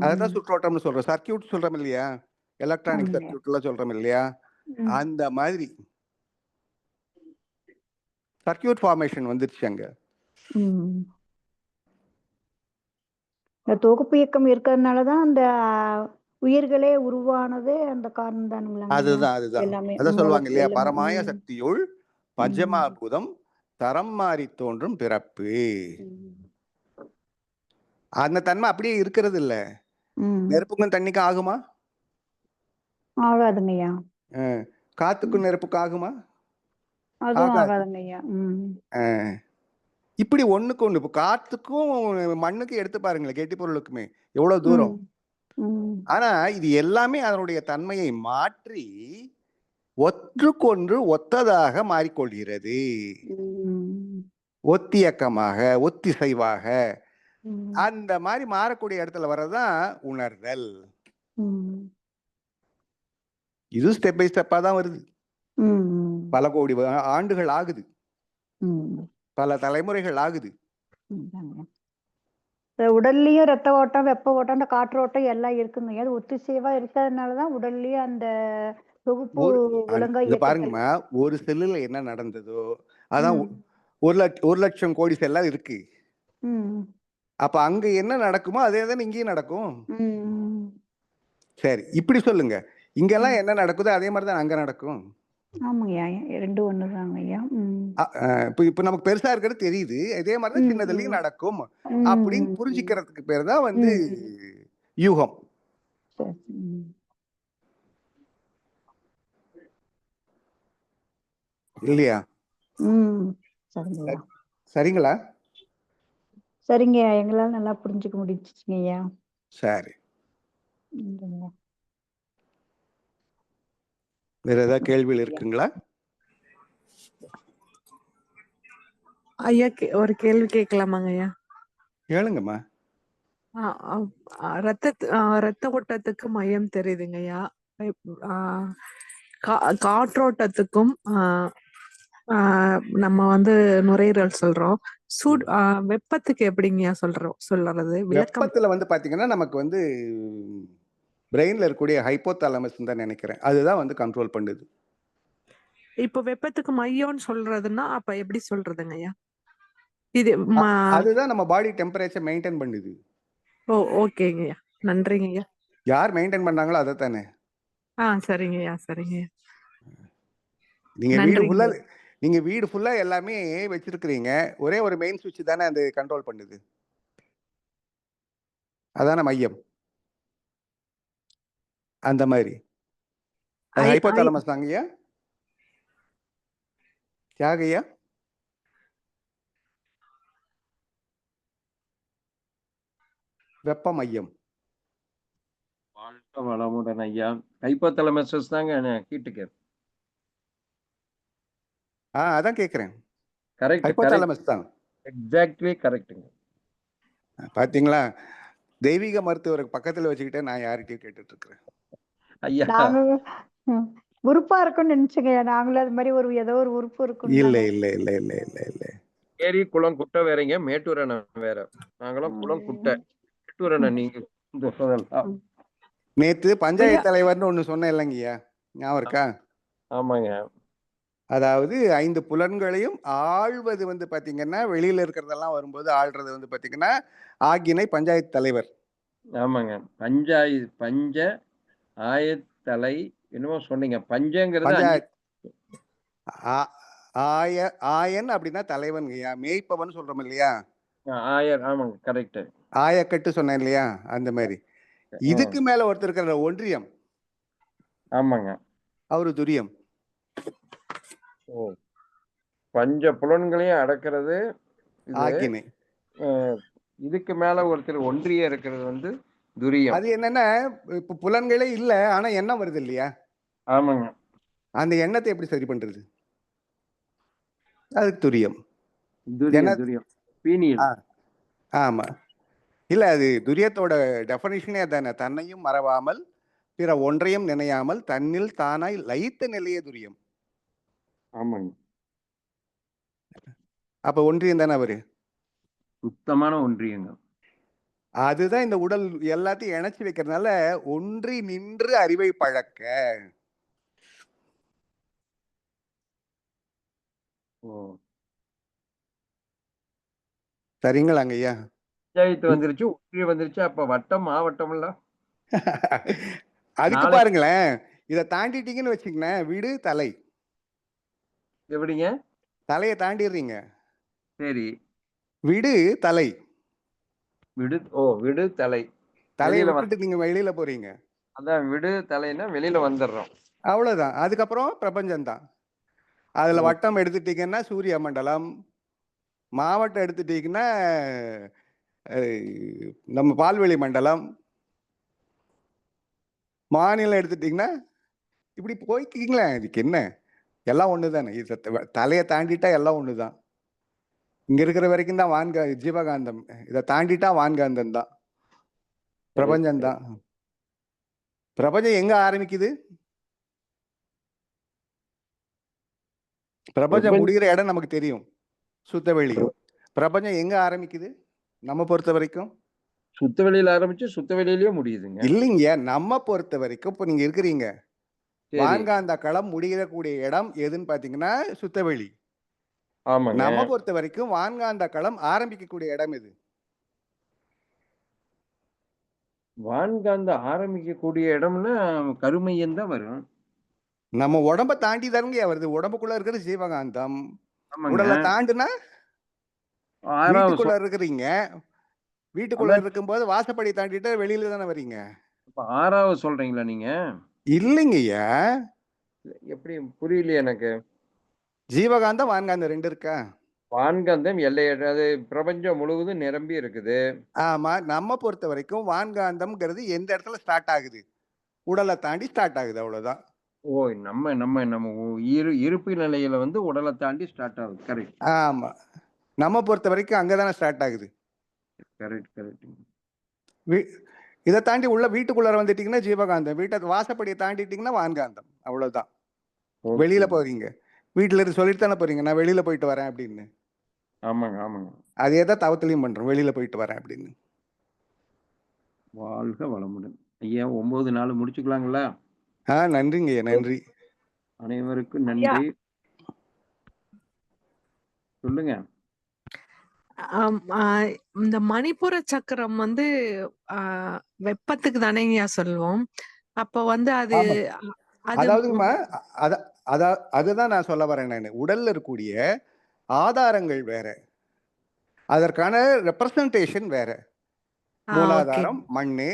அதான் சுற்றோட்டம்னு சொல்றோம். சர்க்கியூட் சொல்றோம் இல்லையா, எலக்ட்ரானிக் சர்க்கியூட் எல்லாம் சொல்றோம் இல்லையா, அந்த மாதிரி சர்க்கியூட் ஃபார்மேஷன் வந்துருச்சு அங்க. தொகுப்பு இயக்கம் இருக்கிறதுனாலதான் அந்த உயிர்களே உருவானதே அந்த காரணம் தானுங்களா? அதுதான் அதான் சொல்லுவாங்க இல்லையா, பரமாய சக்தியுள் பஞ்சமாபூதம் தரம் மாறி தோன்றும் பிறப்பு. அந்த தன்மை அப்படியே இருக்கிறது இல்ல. நெருப்புக்கும் தண்ணிக்கும் ஆகுமா? ஆகாதுங்கய்யா. காத்துக்கும் நெருப்புக்கும் ஆகுமா? ஆகாதுங்கய்யா. இப்படி ஒண்ணுக்கு ஒண்ணு, இப்போ காத்துக்கும் மண்ணுக்கும் எடுத்து பாருங்களேன், கெட்டி பொருளுக்குமே எவ்வளவு தூரம். ஆனா இது எல்லாமே அதனுடைய தன்மையை மாற்றி ஒன்றுக்கொன்று ஒத்ததாக மாறிக்கொள்கிறது. ஒத்தியக்கமாக, ஒத்திசைவாக அந்த மாதிரி மாறக்கூடிய இடத்துல வர்றதுதான் உணர்தல். இது ஸ்டெப் பை ஸ்டெப்பா தான் வருது. பல கோடி ஆண்டுகள் ஆகுது, பல தலைமுறைகள் ஆகுது. உடல்லயும் ரத்த ஓட்டம், வெப்ப ஓட்டம், அந்த காற்று ஓட்டம் எல்லாம் இருக்குங்க. அது ஒத்திசைவா இருக்கிறதுனாலதான் உடல்லயும் அந்த தொகுப்பு ஒழுங்கா பாருங்கம்மா, ஒரு செல்லுல என்ன நடந்ததோ அதான் 1,00,000 கோடி செல்லா இருக்கு. அப்ப அங்க என்ன நடக்குமோ அதே தான் இங்கேயும் நடக்கும். சரி, இப்படி சொல்லுங்க, இங்கெல்லாம் என்ன நடக்குதோ அதே மாதிரிதான் அங்க நடக்கும். ஆமாங்கய்யா, ரெண்டும் ஒண்ணுதாங்க ஐயா. இப்ப நமக்கு பெருசா இருக்கிறது தெரியுது, இதே மாதிரிதான் சின்னதுலயும் நடக்கும் அப்படின்னு புரிஞ்சுக்கிறதுக்கு பேர் தான் யூகம். இல்லையா? சரிங்களா? சரிங்க, எங்களால நல்லா புரிஞ்சுக்க முடிஞ்சுச்சுங்க ஐயா. சரி, வேற ஏதாவது கேள்விகள் இருக்குங்களா? ஐயா ஒரு கேள்வி கேட்கலாமாங்க ஐயா? கேளுங்கம்மா. ரத்த ஓட்டத்துக்கு மையம் தெரியுதுங்க ஐயா. காற்றோட்டத்துக்கும் நம்ம நுரையீரல் சொல்றோம். வெப்பத்துக்கு எப்படிங்கய்யா சொல்றது? வெப்பத்துல பாத்தீங்கன்னா நமக்கு பிரெயின்ல இருக்கக்கூடிய ஹைப்போதாலமஸ் தான் நினைக்கிறேன், அதுதான் கண்ட்ரோல் பண்ணுது. இப்போ வெப்பத்துக்கு மையம்னு சொல்றதுன்னா அப்ப எப்படி சொல்றதுங்க ஐயா? அதுதான் நம்ம பாடி டெம்பரேச்சர் மெயின்டைன் பண்ணுது. ஓ ஓகேங்கய்யா, நன்றிங்கய்யா. யார் மெயின்டைன் பண்ணாங்களோ அதை தானே. சரிங்கய்யா, சரிங்கய்யா, நீங்க நன்றிங்கய்யா. வீடு ஃபுல்லா எல்லாமே வச்சிருக்கிறீங்க, ஒரே ஒரு மெயின் சுவிட்ச் தானே அது கண்ட்ரோல் பண்ணுது, அதான மையம். அந்த மாதிரி அது ஐ- ஐ- ஹைப்போதாலமஸ் தாங்கய்யா. தியாகையா வெப்ப மையம். வாழ்க வளமுடன் ஐயா. ஹைப்போதலமஸ் தாங்க ஹீட்டுக்கு. அதான் கேட்குறேன். கரெக்ட், கரெக்ட், ஹைப்போதாலமஸ் தான். எக்ஸாக்ட்லி கரெக்ட்டுங்க. பாத்தீங்களா, தெய்வீக மருத்துவருக்கு பக்கத்துல வச்சுக்கிட்டே நான் யார்கிட்டயும் கேட்டுட்டு இருக்கிறேன். ஐயா நாங்க உறுப்பா இருக்கும்னு நினைச்சுங்கய்யா. நாங்களும் அது மாதிரி ஏதோ ஒரு உறுப்பு இருக்கும். இல்ல இல்ல இல்ல இல்ல இல்ல இல்ல ஏரி குளம் குட்டை வேறங்க, மேட்டூர் அணை வேற. நாங்களும் குளம் குட்டை, மேட்டூர் அணை நீங்க சொல்றதெல்லாம். நேத்து பஞ்சாயத்து தலைவர்னு ஒண்ணு சொன்னேன் இல்லைங்கய்யா, ஞாபகம் இருக்கா? ஆமாங்க. அதாவது 5 புலன்களையும் ஆள்வது வந்து பாத்தீங்கன்னா, வெளியில இருக்கிறதெல்லாம் வரும்போது ஆள்றது வந்து பாத்தீங்கன்னா ஆக்கினை பஞ்சாயத்து தலைவர். ஆமாங்க. பஞ்ச ஆயத்தலை என்னமோ சொன்னீங்க. பஞ்சங்கிறது பஞ்சாயத் ஆயன் அப்படின்னா தலைவன்ங்கய்யா, மேய்ப்பவன் சொல்றோம் இல்லையா, ஆயர். ஆமாங்க, கரெக்ட். ஆயக்கட்டு சொன்னேன் இல்லையா, அந்த மாதிரி. இதுக்கு மேல ஒருத்தர் இருக்கிற ஒன்றியம். ஆமாங்க. அவரு துரியம். ஓ, பஞ்ச புலன்களையும் அடக்கிறது ஆக்கினை. இதுக்கு மேல ஒருத்தர் ஒன்றிய இருக்கிறது வந்து துரியம். அது என்னன்னா, இப்ப புலன்களே இல்ல, ஆனா எண்ணம் வருது இல்லையா? ஆமாங்க. அந்த எண்ணத்தை எப்படி சரி பண்றது? அதுக்கு துரியம். துரியம் பீனியல். ஆமா, இல்ல அது துரியத்தோட டெஃபனிஷனே தானே, தன்னையும் மறவாமல் பிற ஒன்றையும் நினையாமல் தன்னில் தானாய் லயித்த நிலையே துரியம். ஆமாங்க. அப்ப ஒன்றியம் தானே அவரு, சுத்தமான ஒன்றியங்க. அதுதான் இந்த உடல் எல்லாத்தையும் இணைச்சு வைக்கிறதுனால ஒன்றி நின்று அறிவை பழக்க. சரிங்களாங்க ஐயா? பஞ்சாயத்து வந்துருச்சு, ஒன்றியம் வந்துருச்சு, அப்ப வட்டம் மாவட்டம்ல. அதுக்கு பாருங்களேன், இதை தாண்டிட்டீங்கன்னு வச்சுக்கங்களேன், வீடு தலை. எப்படிங்க? தலையை தாண்டிடுறீங்க, சரி. விடு தலை. விடு தலை. தலையை விட்டுட்டு நீங்க வெளியில போறீங்க. அதான் விடு தலைன்னா வெளியில வந்துடுறோம், அவ்வளவுதான். அதுக்கப்புறம் பிரபஞ்சம் தான். அதுல வட்டம் எடுத்துட்டீங்கன்னா சூரிய மண்டலம், மாவட்டம் எடுத்துட்டீங்கன்னா நம்ம பால்வெளி மண்டலம், மாநிலம் எடுத்துட்டீங்கன்னா இப்படி போய்க்கிங்களே. இதுக்கு என்ன, எல்லாம் ஒண்ணுதானே. தலையை தாண்டிட்டா எல்லாம் ஒண்ணுதான். இங்க இருக்கிற வரைக்கும் தான் ஜீவகாந்தம். இதை தாண்டிட்டா வான்காந்தம் தான், பிரபஞ்சம் தான். பிரபஞ்சம் எங்க ஆரம்பிக்குது? பிரபஞ்சம் முடிகிற இடம் நமக்கு தெரியும், சுத்தவெளி. பிரபஞ்சம் எங்க ஆரம்பிக்குது நம்ம பொறுத்த வரைக்கும்? சுத்தவெளியில ஆரம்பிச்சு சுத்தவெளியிலயே முடியுதுங்க. இல்லைங்க, நம்ம பொறுத்த வரைக்கும் இப்ப நீங்க இருக்கிறீங்க, வான்காந்த களம் முடியக்கூடிய இடம் எதுன்னு பாத்தீங்கன்னா சுத்தவெளி. நம்ம பொறுத்த வரைக்கும் வான்காந்த களம் ஆரம்பிக்கக்கூடிய இடம் எது? வான்காந்த ஆரம்பிக்கக்கூடிய இடம்னா கருமையம் தான் வரும். நம்ம உடம்ப தாண்டி தானுங்க வருது. உடம்புக்குள்ள இருக்கிறது ஜீவகாந்தம். உடலை தாண்டுனா வீட்டுக்குள்ள இருக்கிறீங்க. வீட்டுக்குள்ள இருக்கும்போது வாசப்படி தாண்டிட்டு வெளியில தானே வரீங்க. ஆறாவது சொல்றீங்களா நீங்க? இல்லைங்கய்யா, எப்படி புரியலையே எனக்கு. ஜீவகாந்தம் வான்காந்தம் ரெண்டு இருக்கா? வான்காந்தம் எல்லையற்றது, பிரபஞ்சம் முழுவதும் நிரம்பி இருக்குது. ஆமா, நம்ம பொறுத்த வரைக்கும் வான்காந்தம்ங்கிறது எந்த இடத்துல ஸ்டார்ட் ஆகுது? உடலை தாண்டி ஸ்டார்ட் ஆகுது, அவ்வளவுதான். ஓ, நம்ம இருப்பு நிலையில வந்து உடலை தாண்டி ஸ்டார்ட் ஆகுது. கரெக்ட். ஆமா, நம்ம பொறுத்த வரைக்கும் அங்கதானே ஸ்டார்ட் ஆகுது. Correct, correct. இதை தாண்டி உள்ள வீட்டுக்குள்ளார வந்துட்டீங்கன்னா ஜீவகாந்தம், வீட்டை வாசப்படியை தாண்டிட்டீங்கன்னா வான்காந்தம், அவ்வளவுதான். வெளியில போறீங்க, வீட்டுல இருந்து சொல்லிட்டு தானே போறீங்க, நான் வெளியில போயிட்டு வரேன் அப்படின்னு. ஆமாங்க, ஆமாங்க. அதே தான் தவத்திலையும் பண்றோம், வெளியில போயிட்டு வரேன் அப்படின்னு. வாழ்க வளமுடன் ஐயா. 9 நாள் முடிச்சுக்கலாங்களா? நன்றிங்க, நன்றி. அனைவருக்கும் நன்றி. சொல்லுங்க இந்த மணிப்புர சக்கரம் வந்து வெப்பத்துக்கு தானேங்கய்யா சொல்லுவோம். அப்ப வந்து அது ஆமா. அது அதாவதுங்கம்மா அதுதான் நான் சொல்ல வரேன். நான் உடல்ல இருக்கக்கூடிய ஆதாரங்கள் வேற, அதற்கான ரெப்ரசன்டேஷன் வேற. ஓகே. மூலாதாரம் மண்ணு,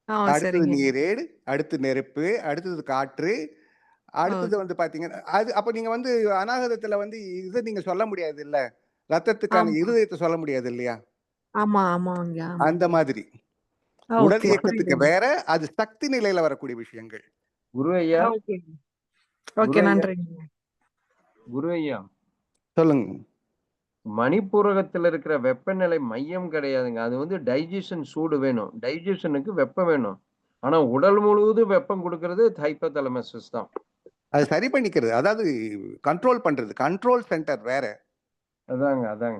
அடுத்தது சரிங்க. நீரேடு, அடுத்து நெருப்பு, அடுத்தது காற்று, அடுத்தது வந்து பாத்தீங்கன்னா அப்ப நீங்க வந்து அநாகதத்துல வந்து இதை நீங்க சொல்ல முடியாது இல்ல, ரத்தத்துக்கான ஆமா இருதயத்தை சொல்ல முடியாது இல்லையா? ஆமா ஆமாங்கய்யா. அந்த மாதிரி உடல் ஓகே இயக்கத்துக்கு புரியுதுங்க. வேற, அது சக்தி நிலையில வரக்கூடிய விஷயங்கள். குரு ஐயா, ஓகே குரு ஓகே ஐயா, நன்றிங்க. குரு ஐயா, சொல்லுங்க. மணிப்பூரகத்துல இருக்கிற வெப்பநிலை மையம் கிடையாதுங்க. அது வந்து டைஜஷன் சூடு வேணும், டைஜஷனுக்கு வெப்பம் வேணும். ஆனா உடல் முழுவதும் வெப்பம் கொடுக்கறது ஹைப்போதலமஸ் தான். அது சரி பண்ணிக்கிறது, அதாவது கண்ட்ரோல் பண்றது, கண்ட்ரோல் சென்டர் வேற. அதாங்க.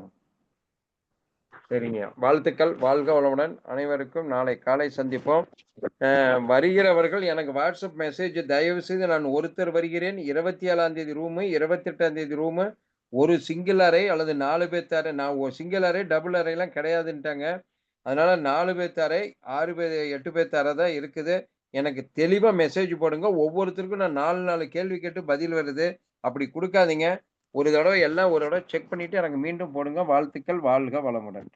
சரிங்க, வாழ்த்துக்கள், வாழ்க வளமுடன். அனைவருக்கும் நாளை காலை சந்திப்போம். வருகிறவர்கள் எனக்கு வாட்ஸ்அப் மெசேஜ் தயவு செய்து, நான் ஒருத்தர் வருகிறேன், 27ஆம் தேதி ரூமு, 28ஆம் தேதி ரூமு, ஒரு சிங்கிள் அறை அல்லது 4 பேர் அறை. நான் சிங்கிள் அறை டபுள் அறையெல்லாம் கிடையாதுன்ட்டாங்க. அதனால 4 பேர் அறை, 6 பேர் 8 பேர் அறை தான் இருக்குது. எனக்கு தெளிவா மெசேஜ் போடுங்க. ஒவ்வொருத்தருக்கும் நான் 4 கேள்வி கேட்டு பதில் வருது, அப்படி கொடுக்காதீங்க. ஒரு தடவை எல்லாம் ஒரு தடவை செக் பண்ணிட்டு எனக்கு மீண்டும் போடுங்க. வாழ்த்துக்கள், வாழ்க வளமுடன்.